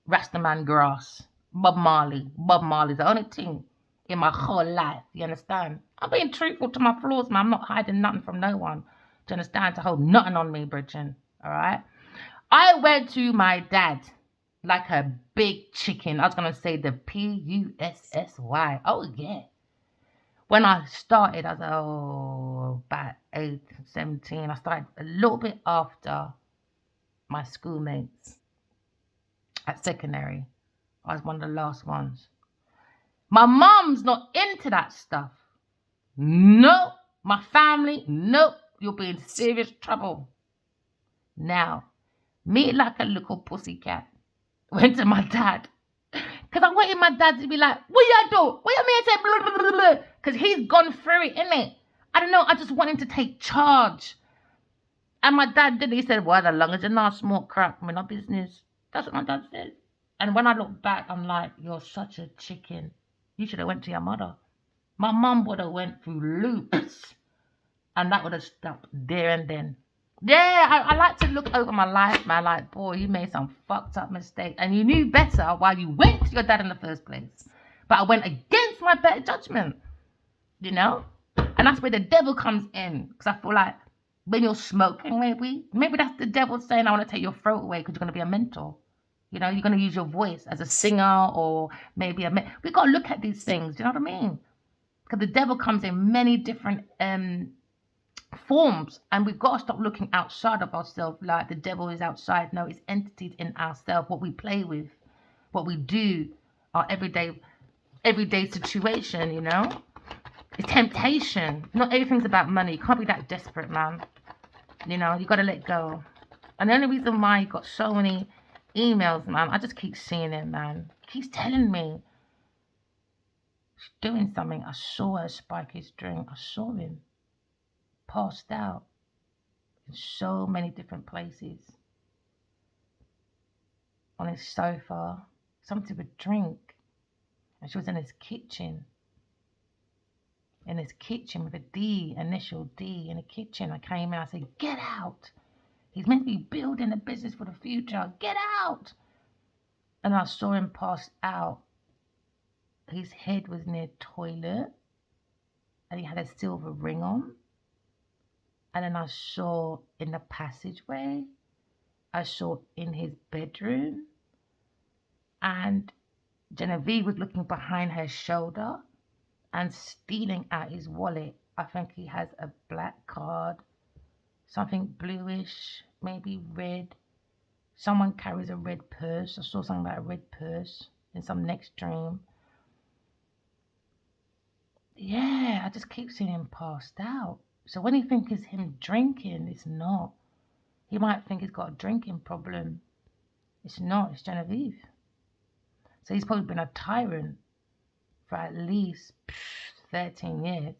Rastaman grass. Bob Marley's the only thing in my whole life, you understand? I'm being truthful to my flaws, man. I'm not hiding nothing from no one. Do you understand? To hold nothing on me, Bridget. All right? I went to my dad like a big chicken. I was going to say the Pussy. Oh, yeah. When I started, I was about 8, 17. I started a little bit after my schoolmates at secondary. I was one of the last ones. My mum's not into that stuff. No. My family, nope. You'll be in serious trouble. Now, me like a little pussycat went to my dad. Because I wanted my dad to be like, what you do? What you mean say blah, blah, blah, blah? Because he's gone through it, innit? I don't know. I just want him to take charge. And my dad did. He said, well, as long as you're not smoke crack, we're not business. That's what my dad said. And when I look back, I'm like, you're such a chicken. You should have went to your mother. My mum would have went through loops. And that would have stopped there and then. Yeah, I like to look over my life, man. Like, boy, you made some fucked up mistake. And you knew better while you went to your dad in the first place. But I went against my better judgment. You know? And that's where the devil comes in. Because I feel like when you're smoking, maybe that's the devil saying, I want to take your throat away because you're going to be a mentor. You know, you're going to use your voice as a singer or maybe we got to look at these things. Do you know what I mean? Because the devil comes in many different forms, and we've got to stop looking outside of ourselves like the devil is outside. No, it's entities in ourselves, what we play with, what we do, our everyday situation, you know? It's temptation. Not everything's about money. You can't be that desperate, man. You know, you got to let go. And the only reason why you got so many emails, man, I just keep seeing it, man. He keeps telling me she's doing something. I saw her spike his drink. I saw him passed out in so many different places. On his sofa, something to drink. And she was in his kitchen. With a D, initial D, in the kitchen. I came in, I said, get out. He's meant to be building a business for the future. Get out. And I saw him pass out. His head was near the toilet. And he had a silver ring on. And then I saw in the passageway. I saw in his bedroom. And Genevieve was looking behind her shoulder and stealing out his wallet. I think he has a black card. Something bluish, maybe red. Someone carries a red purse. I saw something about a red purse in some next dream. Yeah, I just keep seeing him passed out. So when you think it's him drinking, it's not. He might think he's got a drinking problem. It's not, it's Genevieve. So he's probably been a tyrant for at least 13 years.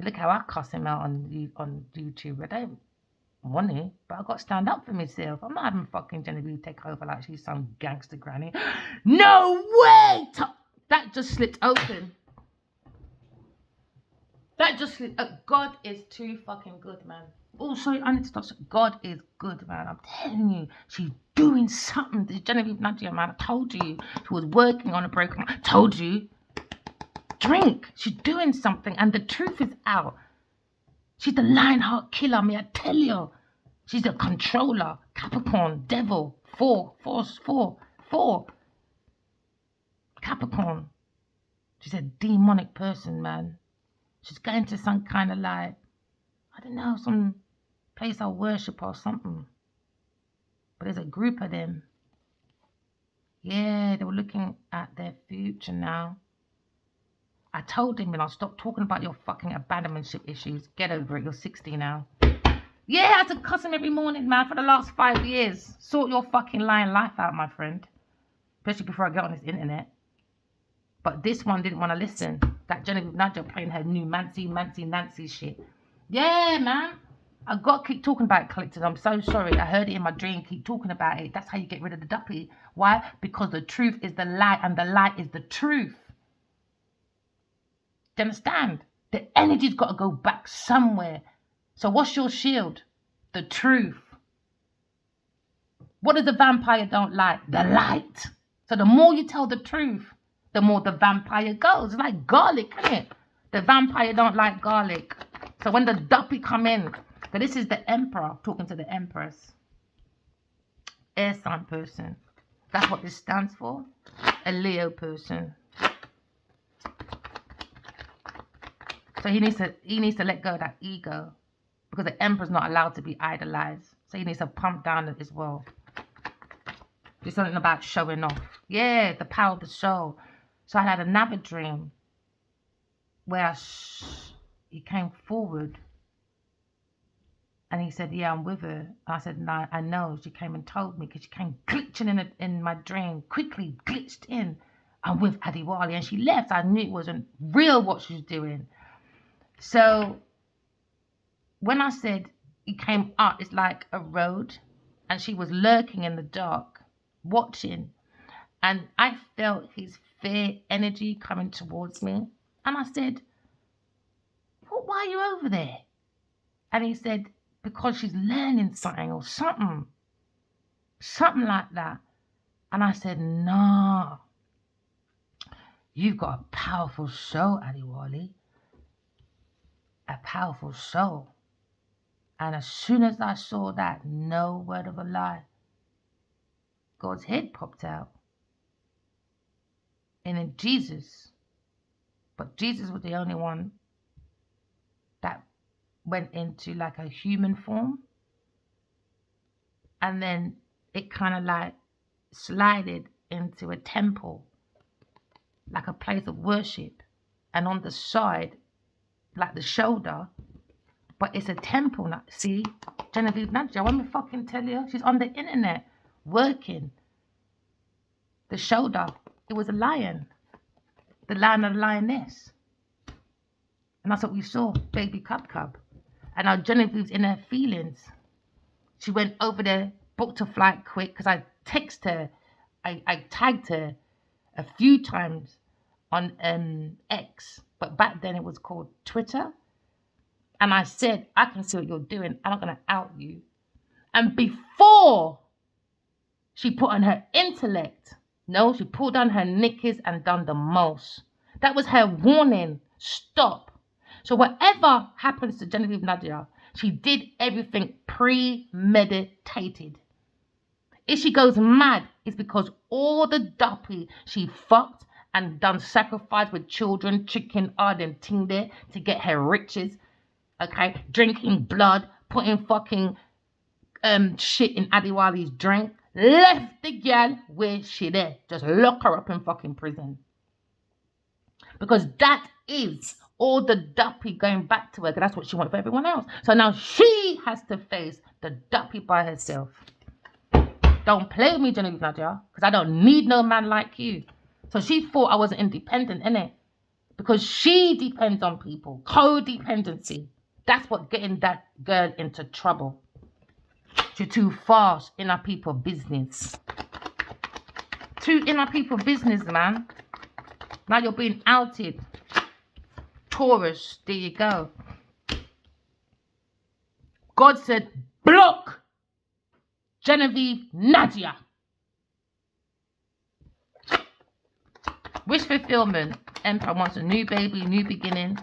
Look how I cuss him out on YouTube. I don't want to, but I've got to stand up for myself. I'm not having fucking Genevieve take over like she's some gangster granny. No way! That just slipped open. God is too fucking good, man. Oh, sorry, I need to stop. God is good, man. I'm telling you, she's doing something. This Genevieve Nadia, man, I told you. She was working on a broken. I told you. Drink. She's doing something, and the truth is out. She's the Lionheart killer, me, I tell you. She's the controller. Capricorn, devil, 4. Capricorn. She's a demonic person, man. She's going to some kind of like, I don't know, some place I worship or something. But there's a group of them. Yeah, they were looking at their future now. I told him, stop talking about your fucking abandonmentship issues. Get over it. You're 60 now. Yeah, I had to cuss him every morning, man, for the last 5 years. Sort your fucking lying life out, my friend. Especially before I get on this internet. But this one didn't want to listen. That Genevieve Nadia playing her new Nancy shit. Yeah, man. I got to keep talking about it, collectors. I'm so sorry. I heard it in my dream. Keep talking about it. That's how you get rid of the duppy. Why? Because the truth is the light and the light is the truth. Do you understand? The energy's got to go back somewhere. So what's your shield? The truth. What does the vampire don't like? The light. So the more you tell the truth, the more the vampire goes. It's like garlic, isn't it? The vampire don't like garlic. So when the duppy come in, so this is the emperor talking to the empress. Air sign person. That's what this stands for. A Leo person. So he needs to let go of that ego, because the emperor's not allowed to be idolized. So he needs to pump down it as well. There's something about showing off. Yeah, the power of the soul. So I had another dream where he came forward and he said, yeah, I'm with her. And I said, no, I know. She came and told me, because she came glitching in my dream, quickly glitched in. I'm with Adiwali. And she left. I knew it wasn't real what she was doing. So when I said he came up, it's like a road, and she was lurking in the dark, watching. And I felt his fear energy coming towards me. And I said, why are you over there? And he said, because she's learning something or something. Something like that. And I said, no. You've got a powerful soul, Adiwali. A powerful soul. And as soon as I saw that, no word of a lie, God's head popped out. And then Jesus. But Jesus was the only one that went into like a human form. And then it kind of like slided into a temple, like a place of worship. And on the side, like the shoulder, but it's a temple now. See, Genevieve Nadia, let me fucking tell you, she's on the internet working. The shoulder, it was a lion. The lion and the lioness. And that's what we saw, baby cub. And now Genevieve's in her feelings. She went over there, booked a flight quick, because I texted her, I tagged her a few times on X, but back then it was called Twitter. And I said, I can see what you're doing. I'm not going to out you. And before she put on her intellect, no, she pulled down her knickers and done the most. That was her warning. Stop. So whatever happens to Genevieve Nadia, she did everything premeditated. If she goes mad, it's because all the duppy she fucked and done sacrifice with children, chicken, and ting there to get her riches. Okay, drinking blood, putting fucking shit in Adiwali's drink, left the girl where she there. Just lock her up in fucking prison. Because that is all the duppy going back to her, because that's what she wanted for everyone else. So now she has to face the duppy by herself. Don't play with me, Genevieve Nadia, because I don't need no man like you. So she thought I wasn't independent, innit? Because she depends on people. Codependency. That's what getting that girl into trouble. She's too fast in our people business. Too in our people business, man. Now you're being outed. Taurus, there you go. God said, block Genevieve Nadia. Wish fulfillment. Emperor wants a new baby, new beginning.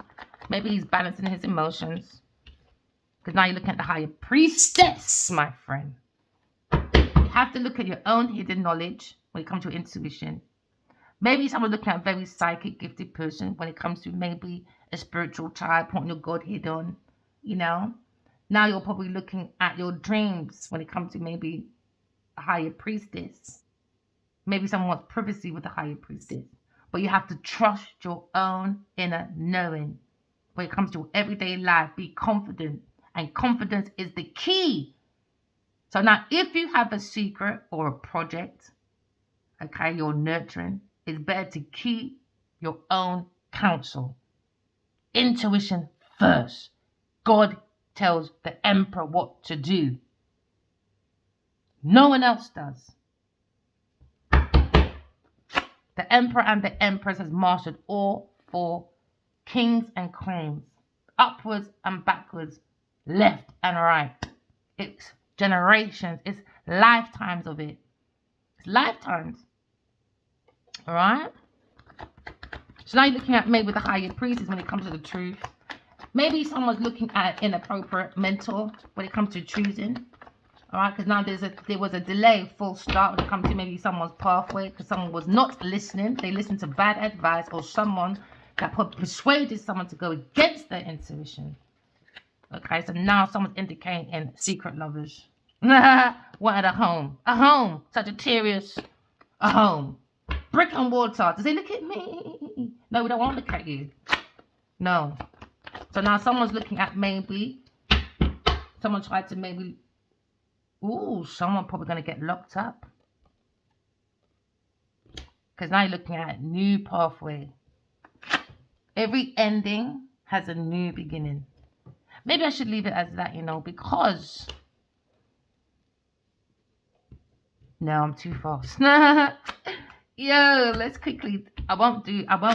Maybe he's balancing his emotions. Because now you're looking at the higher priestess, my friend. You have to look at your own hidden knowledge when it comes to your intuition. Maybe someone's looking at a very psychic, gifted person when it comes to maybe a spiritual child, putting your Godhead on, you know. Now you're probably looking at your dreams when it comes to maybe a higher priestess. Maybe someone wants privacy with a higher priestess. But you have to trust your own inner knowing. When it comes to everyday life, be confident and confidence is the key. So now if you have a secret or a project, okay, you're nurturing, it's better to keep your own counsel. Intuition first. God tells the emperor what to do. No one else does. The emperor and the empress has mastered all four kings and queens, upwards and backwards, left and right. It's generations, it's lifetimes of it. It's lifetimes. All right? So now you're looking at maybe the higher priestess when it comes to the truth. Maybe someone's looking at an inappropriate mentor when it comes to choosing. All right, because now there was a delay, full start, when it comes to maybe someone's pathway, because someone was not listening. They listened to bad advice, or someone that persuaded someone to go against their intuition. Okay, so now someone's indicating secret lovers. Wanted a home, Sagittarius, a home, brick and mortar. Does they look at me? No, we don't want to look at you. No. So now someone's looking at maybe someone tried to maybe. Ooh, someone probably going to get locked up. Because now you're looking at a new pathway. Every ending has a new beginning. Maybe I should leave it as that, because... No, I'm too fast. Yo, let's quickly... I won't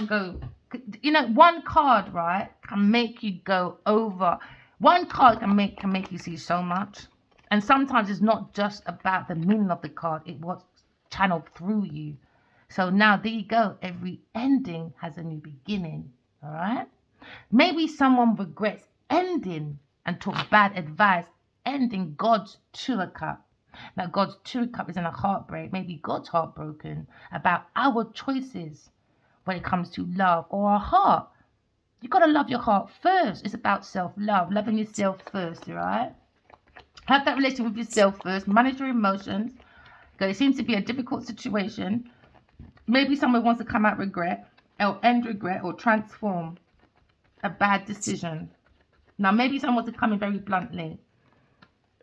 go... one card, right, can make you go over. One card can make you see so much. And sometimes it's not just about the meaning of the card. It was channeled through you. So now there you go. Every ending has a new beginning. All right? Maybe someone regrets ending and took bad advice, ending God's Two of Cup. Now God's Two of Cup is in a heartbreak. Maybe God's heartbroken about our choices when it comes to love or our heart. You got to love your heart first. It's about self-love, loving yourself first, all right? Have that relationship with yourself first. Manage your emotions. Because it seems to be a difficult situation. Maybe someone wants to come out regret, or end regret, or transform a bad decision. Now, maybe someone wants to come in very bluntly.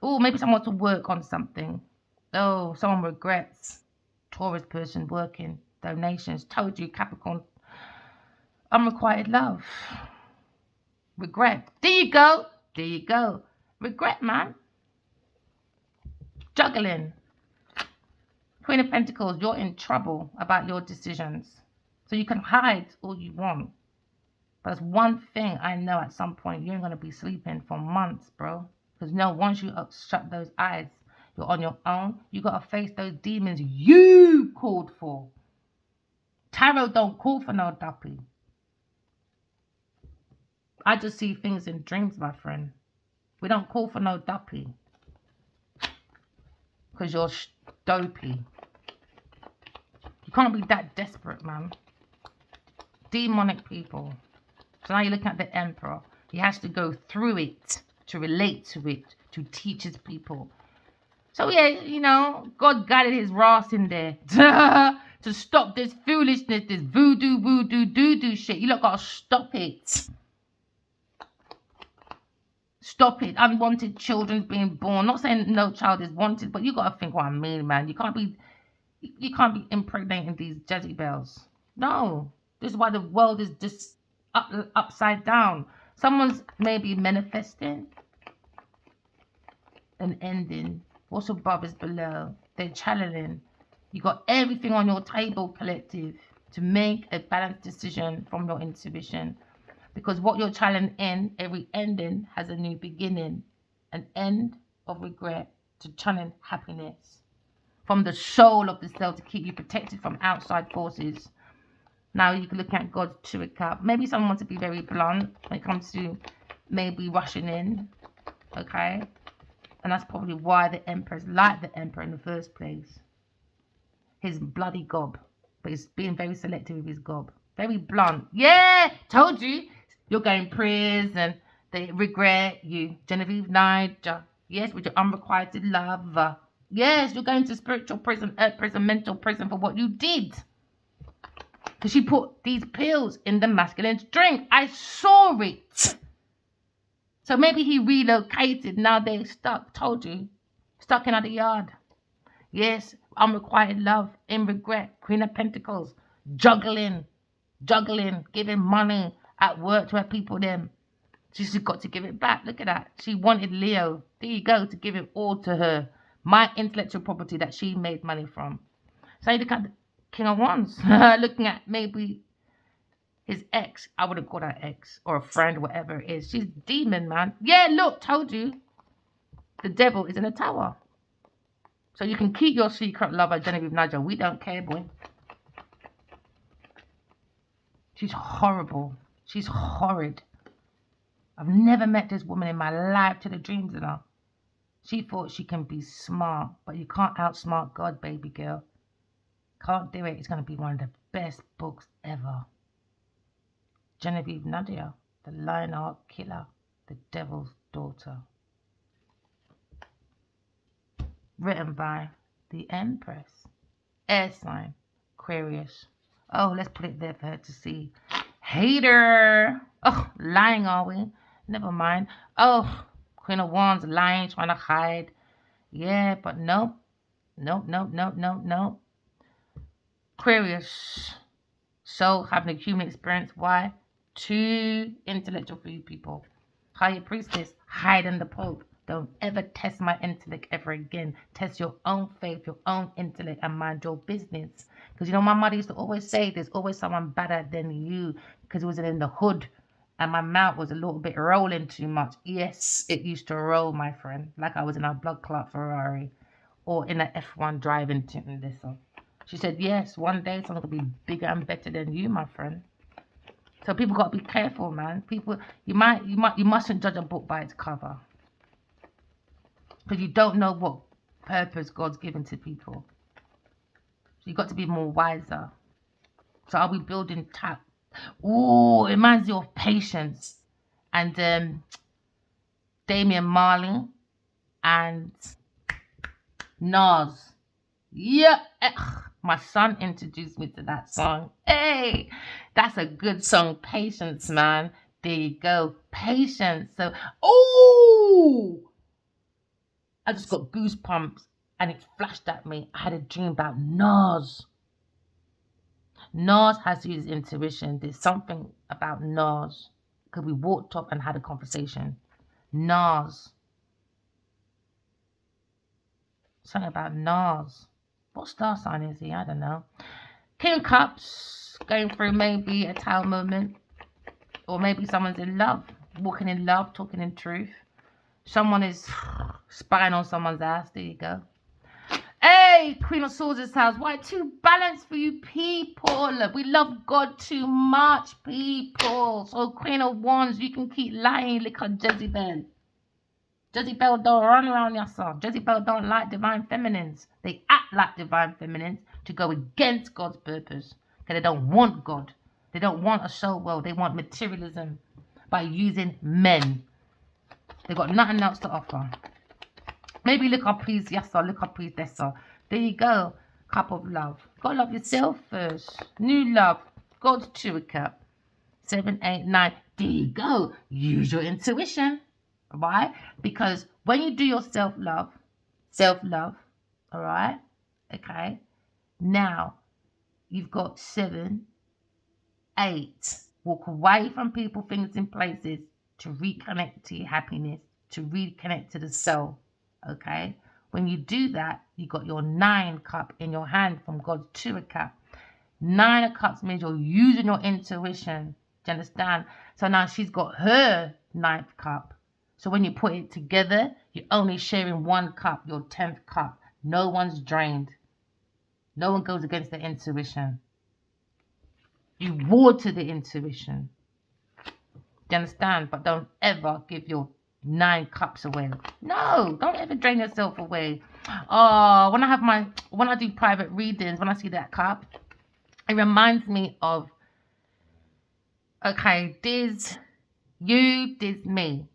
Oh, maybe someone wants to work on something. Oh, someone regrets. Taurus person working. Donations. Told you, Capricorn. Unrequited love. Regret. There you go. There you go. Regret, man. Juggling. Queen of Pentacles, you're in trouble about your decisions. So you can hide all you want. But there's one thing I know at some point, you ain't going to be sleeping for months, bro. Because once you shut those eyes, you're on your own. You got to face those demons you called for. Tarot don't call for no duppy. I just see things in dreams, my friend. We don't call for no duppy. Because you're dopey. You can't be that desperate, man. Demonic people. So now you're looking at the emperor. He has to go through it to relate to it, to teach his people. So yeah, God guided his Ras in there to stop this foolishness, this voodoo, doo-doo shit. You lot gotta stop it. Stop it. Unwanted children being born. Not saying no child is wanted, but you gotta think what I mean, man. You can't be impregnating these Jezebels. No. This is why the world is just upside down. Someone's maybe manifesting an ending. What's above is below. They're channeling. You got everything on your table, collective, to make a balanced decision from your intuition. Because what you're channeling in, every ending has a new beginning. An end of regret to channeling happiness. From the soul of the self to keep you protected from outside forces. Now you can look at God's Two of Cups. Maybe someone wants to be very blunt when it comes to maybe rushing in. Okay? And that's probably why the Emperor's like the Emperor in the first place. His bloody gob. But he's being very selective with his gob. Very blunt. Yeah! Told you! You're going prison. They regret you. Genevieve Niger. Yes, with your unrequited love. Yes, you're going to spiritual prison, earth prison, mental prison for what you did. Because she put these pills in the masculine's drink. I saw it. So maybe he relocated. Now they're stuck. Told you. Stuck in the yard. Yes, unrequited love, in regret, Queen of Pentacles, juggling, giving money at work to her people them. She's got to give it back. Look at that. She wanted Leo. There you go, to give it all to her. My intellectual property that she made money from. So you look at the King of Wands, looking at maybe his ex. I wouldn't call her ex or a friend, whatever it is. She's demon, man. Yeah, look, told you. The devil is in a tower. So you can keep your secret lover, Genevieve Nigel. We don't care, boy. She's horrible. She's horrid. I've never met this woman in my life to the dreams of her. She thought she can be smart, but you can't outsmart God, baby girl. Can't do it. It's going to be one of the best books ever. Genevieve Nadia, the Lionheart Killer, the Devil's Daughter. Written by the Empress. Air sign, Aquarius. Oh, let's put it there for her to see. Hater. Oh, lying, are we? Never mind. Oh, Queen of Wands, lying, trying to hide. Yeah, but nope. Nope. Aquarius. So, having a human experience. Why? Too intellectual for you people. Higher Priestess, hiding the Pope. Don't ever test my intellect ever again. Test your own faith, your own intellect, and mind your business. Because, you know, my mother used to always say there's always someone better than you, because it was in the hood and my mouth was a little bit rolling too much. Yes, it used to roll, my friend, like I was in a blood clot Ferrari or in an F1 driving to this one. She said, yes, one day someone could be bigger and better than you, my friend. So people got to be careful, man. People, you mustn't judge a book by its cover. Because you don't know what purpose God's given to people. So you got to be more wiser. So are we building Ooh, it reminds you of Patience. And Damian Marley and Nas. Yeah. My son introduced me to that song. Hey, that's a good song. Patience, man. There you go. Patience. So, ooh, I just got goosebumps and it flashed at me. I had a dream about Nas. Nas has to use intuition. There's something about Nas. Because we walked up and had a conversation. Nas. Something about Nas. What star sign is he? I don't know. King of Cups. Going through maybe a tower moment. Or maybe someone's in love. Walking in love. Talking in truth. Someone is spying on someone's ass. There you go. Hey, Queen of Swords' house. Why too balanced for you people? We love God too much, people. So Queen of Wands, you can keep lying like a Jezebel. Jezebel don't run around yourself. Jezebel don't like divine feminines. They act like divine feminines to go against God's purpose. Because they don't want God. They don't want a soul world. They want materialism by using men. They've got nothing else to offer. Maybe look up, please. Yes, sir. Look up, please. Yes, sir. There you go. Cup of love. Gotta love yourself first. New love. God's Two of Cup. 7, 8, 9. There you go. Use your intuition. Why? Because when you do your self-love, all right? Okay. Now, you've got 7, 8. Walk away from people, things, and places to reconnect to your happiness, to reconnect to the soul. Okay, when you do that, you got your 9 cup in your hand from God's 2 of cup. 9 of cups means you're using your intuition. Do you understand? So now she's got her 9th cup. So when you put it together, you're only sharing 1 cup, your 10th cup. No one's drained. No one goes against the intuition. You water the intuition. Do you understand? But don't ever give your 9 cups away. No, don't ever drain yourself away. Oh, when I do private readings, when I see that cup, it reminds me of, okay, there's you, there's me.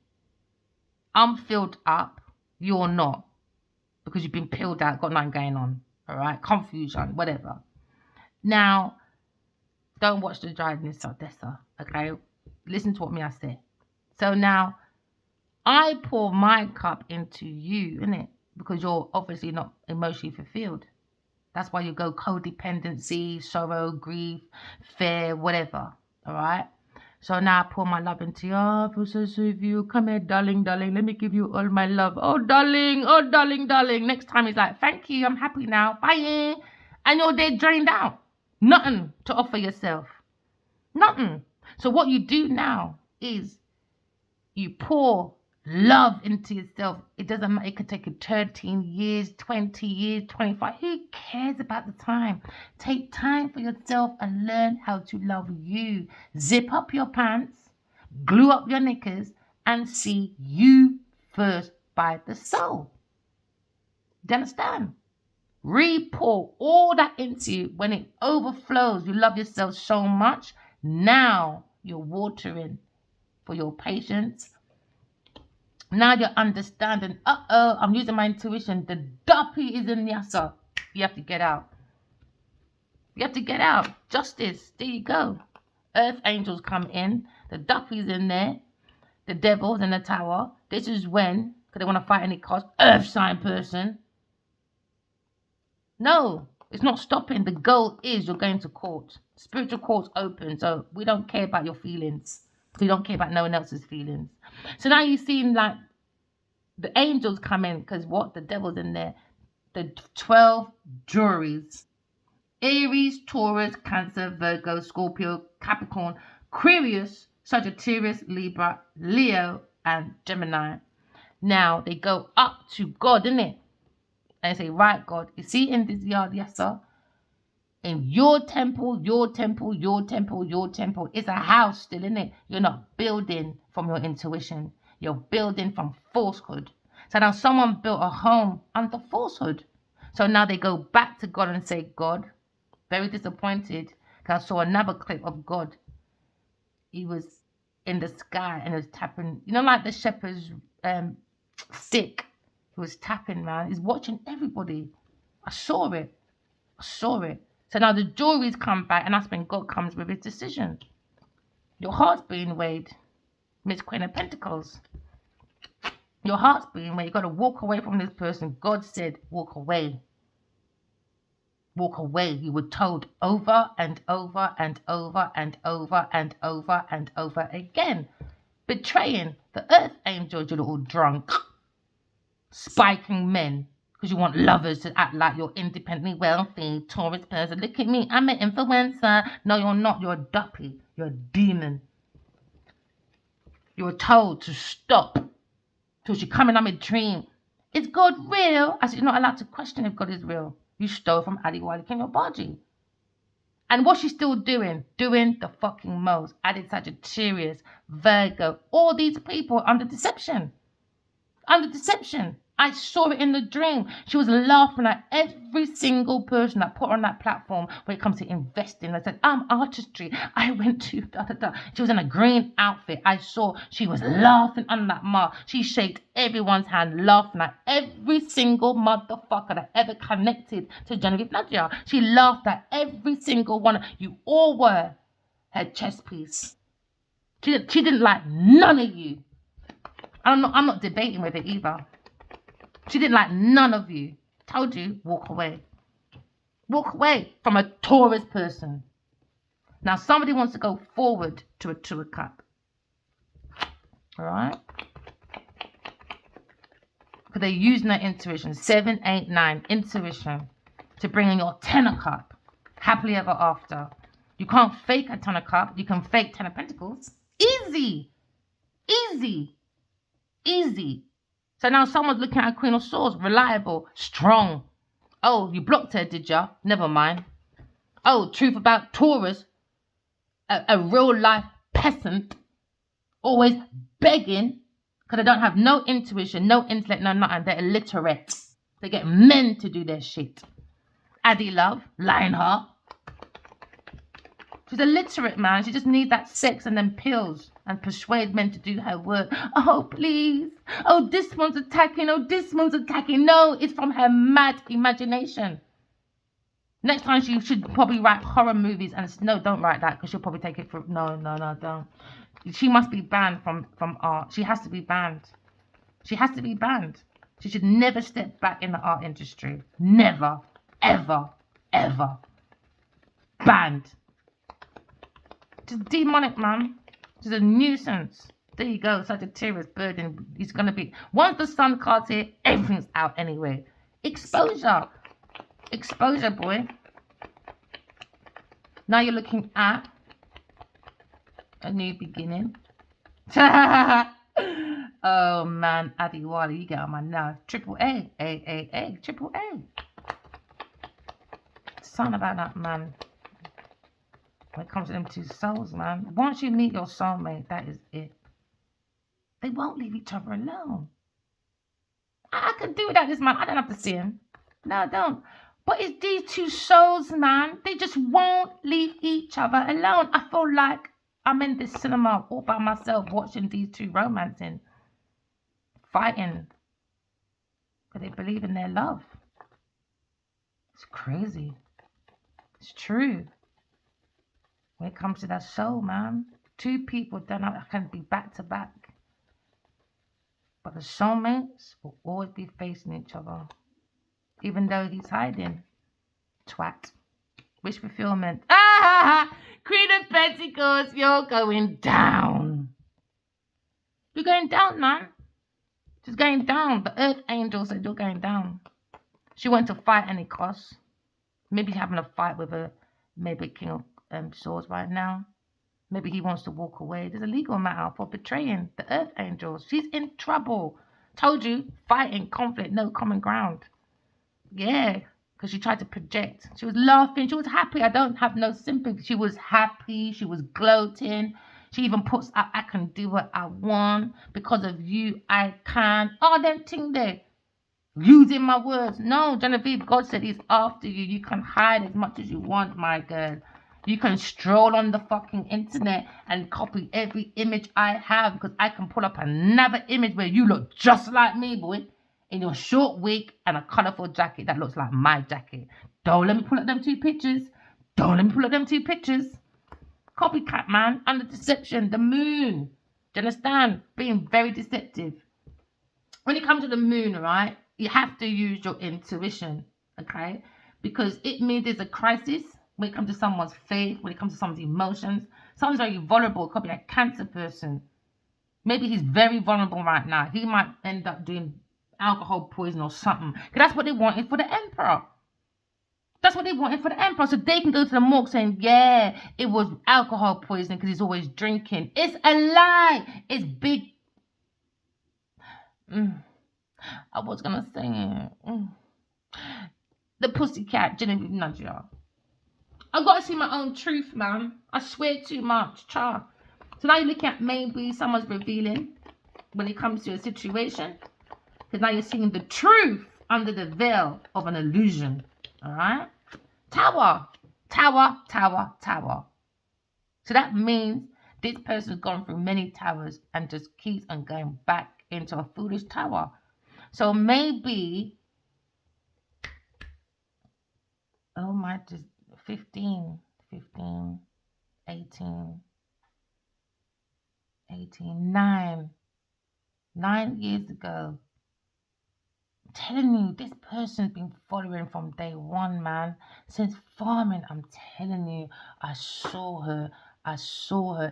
I'm filled up, you're not. Because you've been peeled out, got nothing going on. All right, confusion, whatever. Now, don't watch the driving this, okay? Listen to what me I say. So now, I pour my cup into you, innit? Because you're obviously not emotionally fulfilled. That's why you go codependency, sorrow, grief, fear, whatever. All right? So now I pour my love into you. Oh, I feel so sweet for you. Come here, darling, darling. Let me give you all my love. Oh, darling. Oh, darling, darling. Next time he's like, thank you. I'm happy now. Bye. And you're there drained out. Nothing to offer yourself. Nothing. So what you do now is you pour love into yourself. It doesn't matter. It could take you 13 years, 20 years, 25. Who cares about the time? Take time for yourself and learn how to love you. Zip up your pants, glue up your knickers, and see you first by the soul. Do you understand? Re-pour all that into you. When it overflows, you love yourself so much. Now you're watering for your patience. Now you're understanding, I'm using my intuition. The duppy is in yassa. You have to get out. You have to get out. Justice. There you go. Earth angels come in. The duppy's in there. The devil's in the tower. This is when, because they want to fight any cost, earth sign person. No, it's not stopping. The goal is you're going to court. Spiritual court's open, so we don't care about your feelings. We don't care about no one else's feelings. So now you've seen like the angels come in, because what? The devil's in there. The 12 juries. Aries, Taurus, Cancer, Virgo, Scorpio, Capricorn, Aquarius, Sagittarius, Libra, Leo, and Gemini. Now they go up to God, innit? And they say, right, God, you see in this yard, yes, sir? In your temple, your temple, your temple, your temple. It's a house still, innit? You're not building from your intuition. You're building from falsehood. So now someone built a home under falsehood. So now they go back to God and say, God, very disappointed. Because I saw another clip of God. He was in the sky and was tapping, you know, like the shepherd's stick. He was tapping, man. He's watching everybody. I saw it. I saw it. So now the jury's come back, and that's when God comes with his decision. Your heart's being weighed, Miss Queen of Pentacles. Your heart's being weighed. You've got to walk away from this person. God said, walk away. Walk away. You were told over and over and over and over and over and over again. Betraying the earth angels, you little drunk. Spiking men. Because you want lovers to act like you're independently wealthy, Taurus person. Look at me, I'm an influencer. No, you're not. You're a duppy. You're a demon. You were told to stop. Till she come in on my dream. Is God real? I said, you're not allowed to question if God is real. You stole from Ali Walik in your body. And what's she still doing? Doing the fucking most. Added Sagittarius, Virgo. All these people under deception. Under deception. I saw it in the dream. She was laughing at every single person that put her on that platform when it comes to investing. I said, artistry. I went to da. She was in a green outfit. I saw she was laughing on that mark. She shaked everyone's hand, laughing at every single motherfucker that ever connected to Genevieve Nadia. She laughed at every single one. You all were her chess piece. She didn't like none of you. I'm not debating with it either. She didn't like none of you. Told you, walk away. Walk away from a Taurus person. Now somebody wants to go forward to a Two of Cup. Alright? Because they're using their intuition. 7, 8, 9. Intuition. To bring in your Ten of Cup. Happily ever after. You can't fake a Ten of Cup. You can fake Ten of Pentacles. Easy. Easy. Easy. So now someone's looking at a Queen of Swords. Reliable. Strong. Oh, you blocked her, did ya? Never mind. Oh, truth about Taurus. A real life peasant. Always begging. Because they don't have no intuition, no intellect, no nothing. They're illiterate. They get men to do their shit. Addie Love. Lionheart. She's illiterate, man. She just needs that sex and then pills. And persuade men to do her work. Oh, please. Oh, this one's attacking. Oh, this one's attacking. No, it's from her mad imagination. Next time she should probably write horror movies. And no, don't write that because she'll probably take it for... No, don't. She must be banned from art. She has to be banned. She has to be banned. She should never step back in the art industry. Never, ever, ever. Banned. Just demonic, man. She's a nuisance. There you go. Sagittarius burden. He's going to be... Once the sun card's here, everything's out anyway. Exposure. Exposure, boy. Now you're looking at a new beginning. Oh, man. Adiwali, you get on my nerves. Triple A. A. Triple A. Something about that, man. When it comes to them two souls, man. Once you meet your soulmate, that is it. They won't leave each other alone. I could do without this man. I don't have to see him. No, I don't. But it's these two souls, man. They just won't leave each other alone. I feel like I'm in this cinema all by myself watching these two romancing, fighting. But they believe in their love. It's crazy. It's true. When it comes to that soul, man, two people can be back to back. But the soulmates will always be facing each other. Even though he's hiding. Twat. Wish fulfillment. Ah! Queen of Pentacles, you're going down. You're going down, man. She's going down. The earth angel said you're going down. She went to fight any cost. Maybe having a fight with maybe King of Swords right now. Maybe he wants to walk away. There's a legal matter for betraying the earth angels. She's in trouble. Told you, fighting, conflict, no common ground. Yeah, because she tried to project. She was laughing. She was happy. I don't have no sympathy. She was happy. She was gloating. She even puts out, I can do what I want. Because of you, I can. Oh, them thing there. Using my words. No, Genevieve, God said he's after you. You can hide as much as you want, my girl. You can stroll on the fucking internet and copy every image I have because I can pull up another image where you look just like me, boy. In your short wig and a colourful jacket that looks like my jacket. Don't let me pull up them two pictures. Don't let me pull up them two pictures. Copycat, man. Under deception. The moon. Do you understand? Being very deceptive. When it comes to the moon, right, you have to use your intuition, okay? Because it means there's a crisis when it comes to someone's faith, when it comes to someone's emotions. Someone's very vulnerable. It could be a cancer person. Maybe he's very vulnerable right now. He might end up doing alcohol poison or something. Because that's what they wanted for the emperor. That's what they wanted for the emperor. So they can go to the morgue saying, yeah, it was alcohol poisoning because he's always drinking. It's a lie. It's big. I was going to say the pussycat, Genevieve Nadia. I've got to see my own truth, man. I swear too much. Cha. So now you're looking at maybe someone's revealing when it comes to a situation. Because now you're seeing the truth under the veil of an illusion. All right? Tower. Tower, tower, tower. So that means this person's gone through many towers and just keeps on going back into a foolish tower. So maybe, oh my, just 15, 18, 9 years ago. I'm telling you, this person's been following from day one, man. Since farming, I'm telling you, I saw her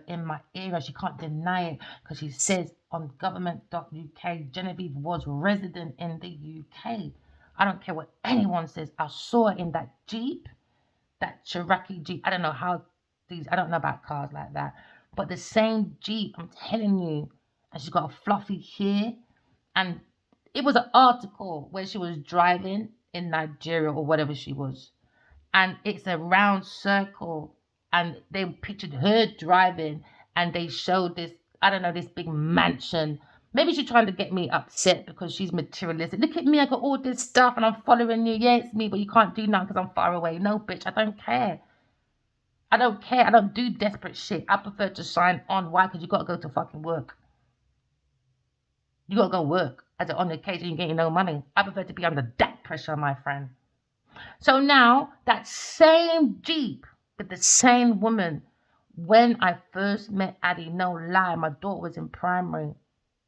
in my area. She can't deny it because she says on government.uk, Genevieve was resident in the UK. I don't care what anyone says. I saw her in that Jeep, that Cherokee Jeep. I don't know about cars like that. But the same Jeep, I'm telling you. And she's got a fluffy hair. And it was an article where she was driving in Nigeria or whatever she was. And it's a round circle. And they pictured her driving. And they showed this, I don't know, this big mansion. Maybe she's trying to get me upset because she's materialistic. Look at me, I got all this stuff and I'm following you. Yeah, it's me, but you can't do nothing because I'm far away. No, bitch, I don't care. I don't do desperate shit. I prefer to sign on. Why? Because you got to go to fucking work. You got to go work. As on the occasion, you're getting no money. I prefer to be under that pressure, my friend. So now, that same Jeep with the same woman, when I first met Addie, no lie, my daughter was in primary,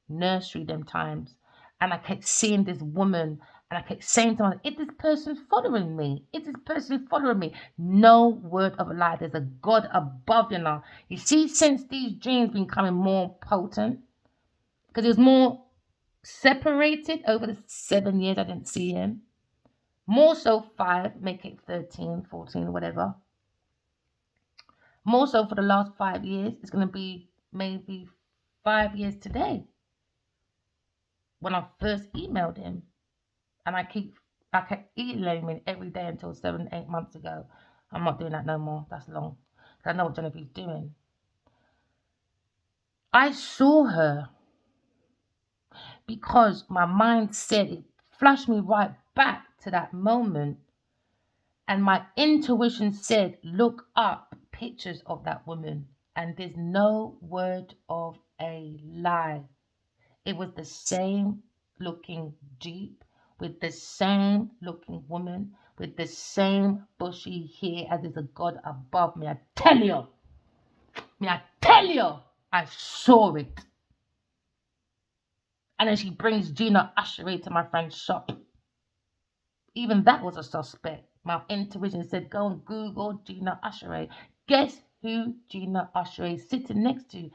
nursery them times. And I kept seeing this woman, and I kept saying to myself, is this person following me? Is this person following me? No word of a lie. There's a God above you now. You see, since these dreams been becoming more potent, because it was more separated over the 7 years I didn't see him. More so 5, make it 13, 14, whatever. More so for the last 5 years, it's going to be maybe 5 years today. When I first emailed him, and I kept emailing him every day until 7, 8 months ago. I'm not doing that no more. That's long. Because I know what Genevieve's doing. I saw her because my mind said, it flashed me right back to that moment. And my intuition said, look up pictures of that woman. And there's no word of a lie. It was the same looking Jeep with the same looking woman with the same bushy hair as there's a God above me. I tell you, I saw it. And then she brings Gina Usheray to my friend's shop. Even that was a suspect. My intuition said, go and Google Gina Usheray. Guess who Gina Usheray is sitting next to?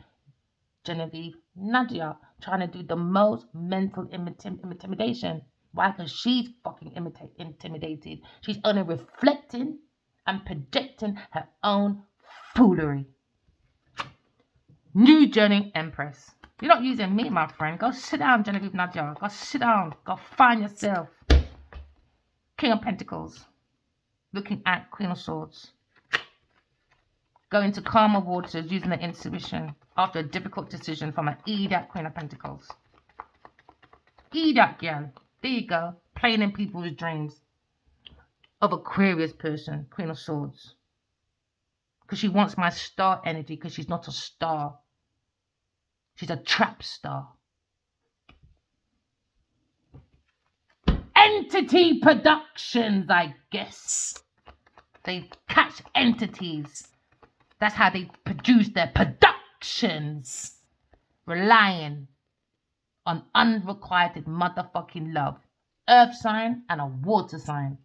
Genevieve Nadia, trying to do the most mental intimidation. Why? Because she's fucking intimidated. She's only reflecting and projecting her own foolery. New journey empress. You're not using me, my friend. Go sit down, Genevieve Nadia. Go sit down. Go find yourself. King of Pentacles. Looking at Queen of Swords. Going to calmer waters using the intuition after a difficult decision from an idiot Queen of Pentacles. Idiot girl. There you go. Playing in people's dreams of Aquarius person, Queen of Swords. Because she wants my star energy because she's not a star. She's a trap star. Entity Productions, I guess. They catch entities. That's how they produce their productions. Relying on unrequited motherfucking love. Earth sign and a water sign.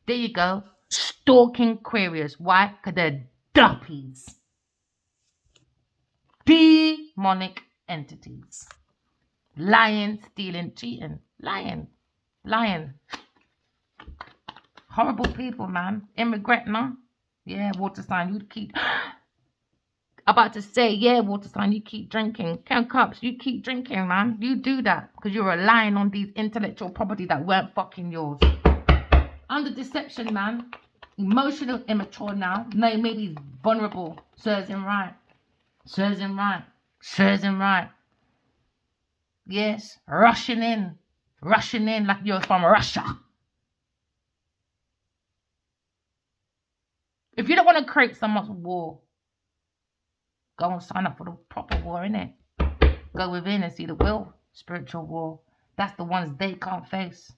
There you go. Stalking Aquarius. Why? Because they're duppies. Demonic entities. Lying, stealing, cheating. Lying. Horrible people, man. Immigrant, no? Yeah, water sign, you keep... About to say, yeah, water sign, you keep drinking. Count cups, you keep drinking, man. You do that because you're relying on these intellectual property that weren't fucking yours. Under deception, man. Emotional, immature now. No, maybe he's vulnerable. Serves him right. Yes, rushing in like you're from Russia. If you don't want to create so much war, go and sign up for the proper war, innit? Go within and see the real spiritual war. That's the ones they can't face.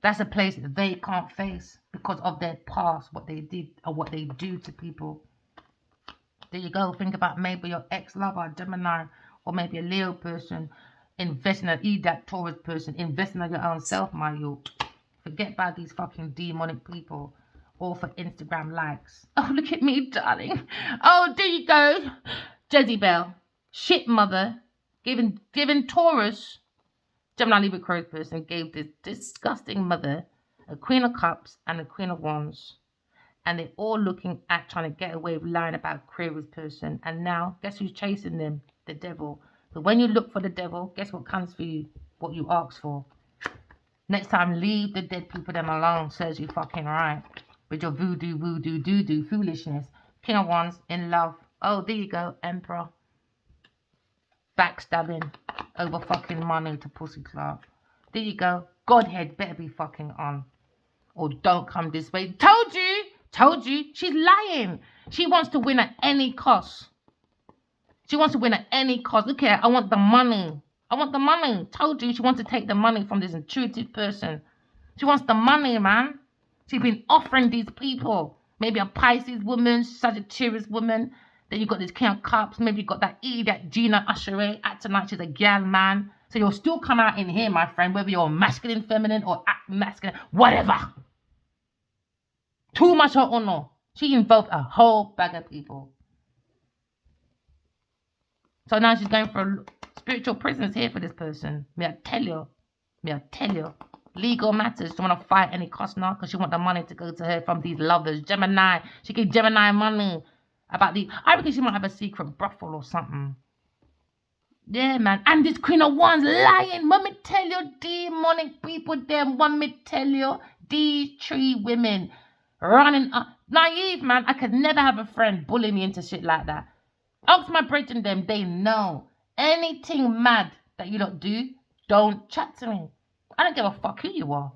That's a place that they can't face because of their past, what they did or what they do to people. There you go. Think about maybe your ex-lover, Gemini, or maybe a Leo person, investing in that Taurus person, investing in your own self, my youth. Forget about these fucking demonic people. All for Instagram likes. Oh, look at me, darling. Oh, there you go. Jezebel. Shit mother. Giving Taurus, Gemini Libra Aquarius person, gave this disgusting mother a Queen of Cups and a Queen of Wands. And they're all looking at trying to get away with lying about Aquarius person. And now, guess who's chasing them? The devil. But when you look for the devil, guess what comes for you? What you ask for. Next time, leave the dead people them alone, says you fucking right. With your voodoo, doo-doo foolishness. King of Wands, in love. Oh, there you go, Emperor. Backstabbing over fucking money to Pussy Clark. There you go. Godhead better be fucking on. Or don't come this way. Told you. She's lying. She wants to win at any cost. Look at her. I want the money. Told you she wants to take the money from this intuitive person. She wants the money, man. She's been offering these people. Maybe a Pisces woman, Sagittarius woman. Then you got this King of Cups. Maybe you got that Gina Usheray acting like she's a girl, man. So you'll still come out in here, my friend, whether you're masculine, feminine, or masculine, whatever. Too much hot or no. She involved a whole bag of people. So now she's going for spiritual prisons here for this person. May I tell you. Legal matters. She want to fight any cost now because she want the money to go to her from these lovers. Gemini. She gave Gemini money about the... I reckon she might have a secret brothel or something. Yeah, man. And this Queen of Wands lying. Let me tell you, demonic people, them. Want me tell you, these 3 women running up. Naive, man. I could never have a friend bully me into shit like that. Ask my brethren them. They know. Anything mad that you don't do, don't chat to me. I don't give a fuck who you are.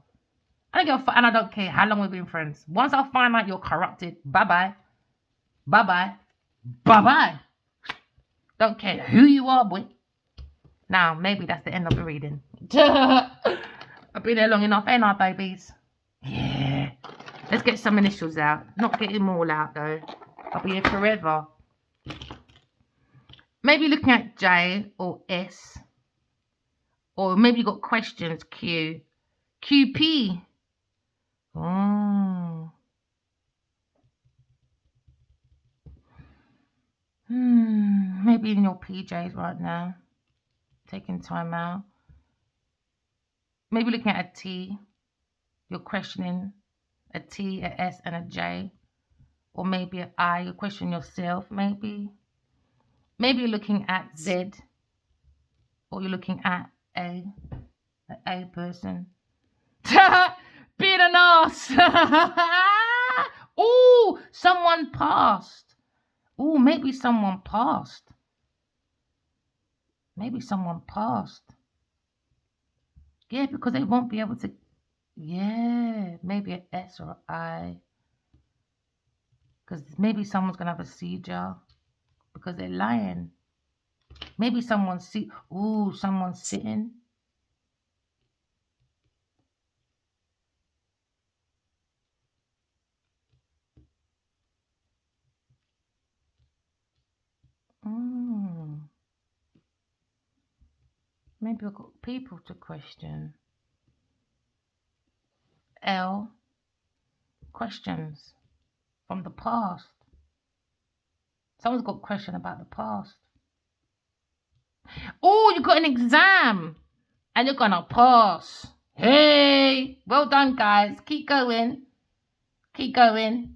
I don't give a fuck, and I don't care how long we've been friends. Once I find out you're corrupted, bye-bye. Bye-bye. Bye-bye. Don't care who you are, boy. Now, maybe that's the end of the reading. I've been here long enough, ain't I, babies? Yeah. Let's get some initials out. Not getting them all out, though. I'll be here forever. Maybe looking at J or S. Or maybe you got questions, Q. QP. Oh. Maybe in your PJs right now. Taking time out. Maybe looking at a T. You're questioning a T, a S, and a J. Or maybe an I. You're questioning yourself, maybe. Maybe you're looking at Z. Or you're looking at an A person. Being an ass. Oh, someone passed. Oh, maybe someone passed. Maybe someone passed. Yeah, because they won't be able to. Yeah, maybe an S or an I. Because maybe someone's going to have a seizure because they're lying. Maybe someone's someone's sitting. Maybe I've got people to question. L. Questions from the past. Someone's got a question about the past. Oh, you got an exam and you're gonna pass. Hey, well done, guys. Keep going. Keep going.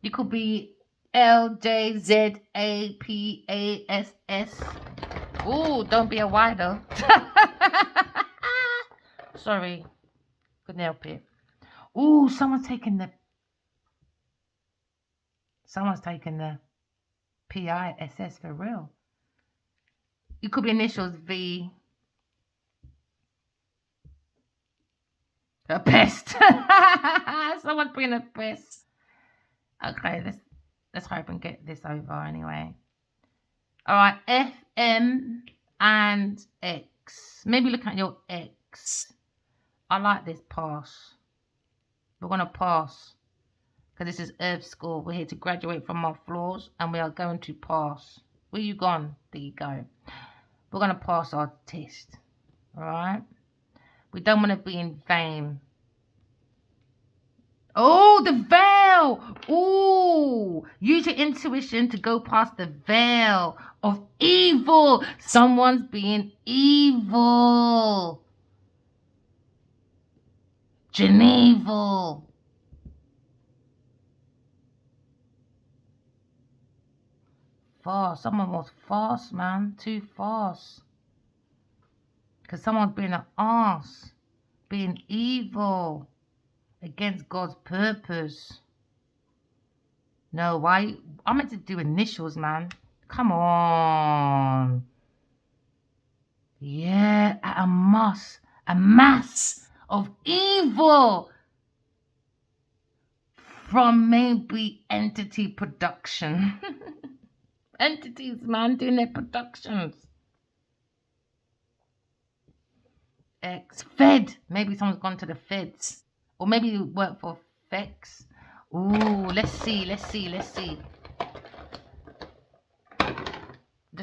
You could be L, J, Z, A, P, A, S, S. Oh, don't be a Y though. Sorry. Couldn't help it. Oh, someone's taking the PISS for real. It could be initials V. A pest. Someone's bringing a pest. Okay, let's hope and get this over anyway. All right, F, M, and X. Maybe look at your X. I like this pass. We're gonna pass because this is Earth School. We're here to graduate from our flaws, and we are going to pass. Where you gone? There you go. We're gonna pass our test. All right. We don't want to be in vain. Oh, the veil. Oh, use your intuition to go past the veil of evil. Someone's being evil. Geneval. Fast. Someone was fast, man. Too fast. Because someone's being an ass. Being evil. Against God's purpose. No, why? I'm meant to do initials, man. Come on. Yeah, a mass of evil from maybe entity production. Entities, man, doing their productions. Fed. Maybe someone's gone to the feds. Or maybe you work for FEX. Ooh, let's see. Let's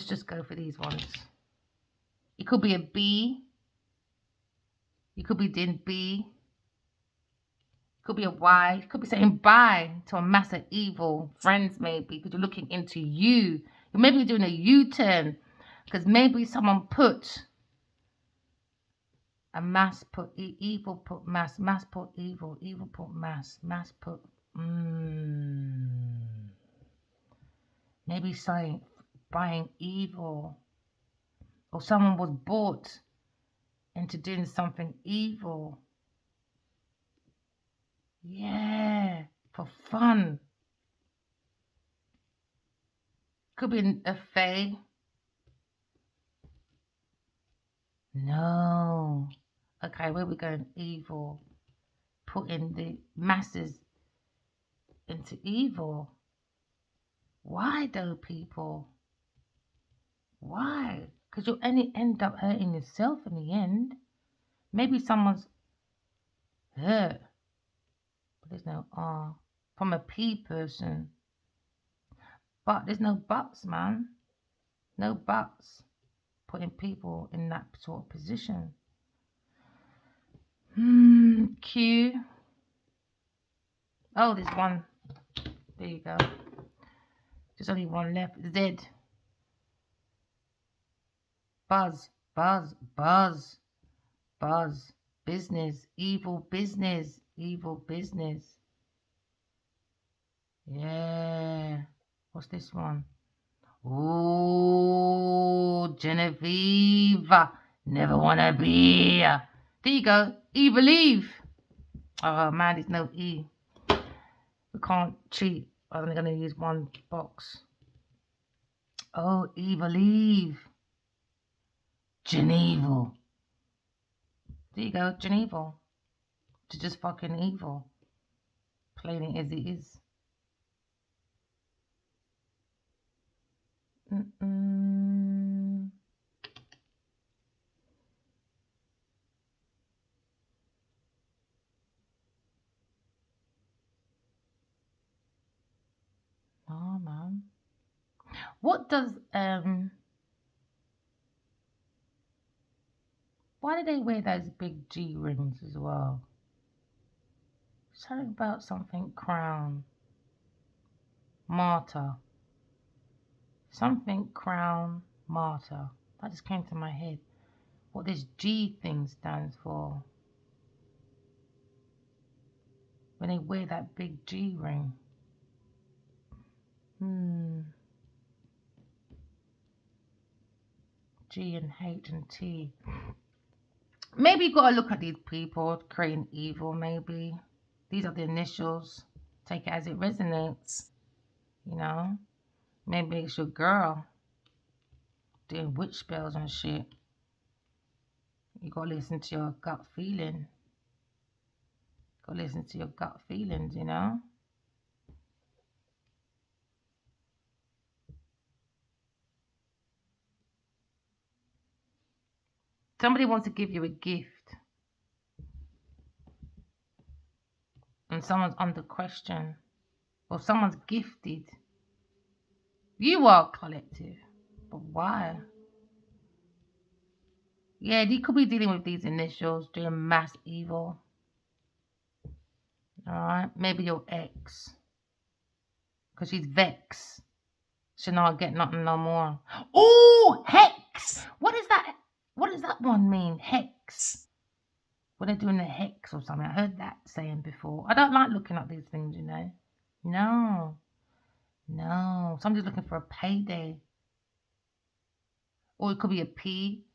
just go for these ones. It could be a B You could be doing B. Could be a Y. You could be saying bye to a mass of evil friends, maybe, because you're looking into you. You maybe you're doing a U-turn because maybe someone put a mass, put evil, put mass put evil, evil put mass put. Maybe saying buying evil, or someone was bought into doing something evil. Yeah, for fun. Could be a fae. No. Okay, where we going? Evil. Putting the masses into evil. Why though, people? Why? Because you'll only end up hurting yourself in the end. Maybe someone's hurt, but there's no R. From a P person. But there's no buts, man. No buts. Putting people in that sort of position. Q. Oh, there's one. There you go. There's only one left. Z. Buzz, buzz, buzz, buzz. Business, evil business, evil business. Yeah. What's this one? Oh, Genevieve. Never wanna be. There you go. Evil Eve. Oh man, there's no E. We can't cheat. I'm only gonna use one box. Oh, Evil Eve. Genevieve. There you go, Genevieve. It's just fucking evil. Plain it as it is. Oh man. What does why do they wear those big G rings as well? Something about something crown. Martyr. Something crown martyr. That just came to my head. What this G thing stands for. When they wear that big G ring. G and H and T. Maybe you gotta look at these people creating evil, maybe. These are the initials. Take it as it resonates. You know? Maybe it's your girl doing witch spells and shit. You gotta listen to your gut feeling. Gotta listen to your gut feelings, you know? Somebody wants to give you a gift. And someone's under question. Or someone's gifted. You are collective. But why? Yeah, you could be dealing with these initials, doing mass evil. Alright? Maybe your ex. Because she's vexed. She'll not get nothing no more. Oh, hex! What is that? What does that one mean? Hex. When they're doing the hex or something. I heard that saying before. I don't like looking at these things, you know. No. No. Somebody's looking for a payday. Or it could be a P.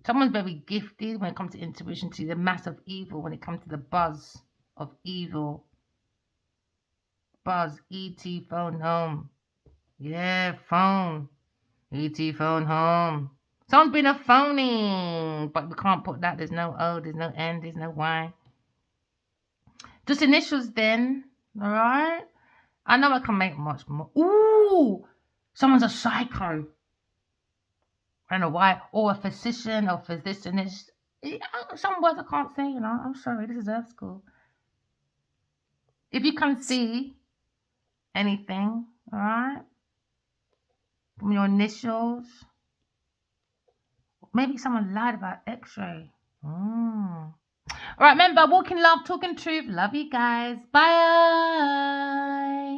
Someone's very gifted when it comes to intuition, to the mass of evil, when it comes to the buzz of evil. Buzz, E.T. phone home. Yeah, phone. E.T. phone home. Someone's been a phony, but we can't put that. There's no O, there's no N, there's no Y. Just initials then, alright? I know I can make much more. Ooh! Someone's a psycho. I don't know why. Or a physician or physicianist. Some words I can't say, you know. I'm sorry, this is Earth School. If you can see anything, alright? From your initials. Maybe someone lied about X-ray. All right, remember, walking love, talking truth. Love you guys. Bye.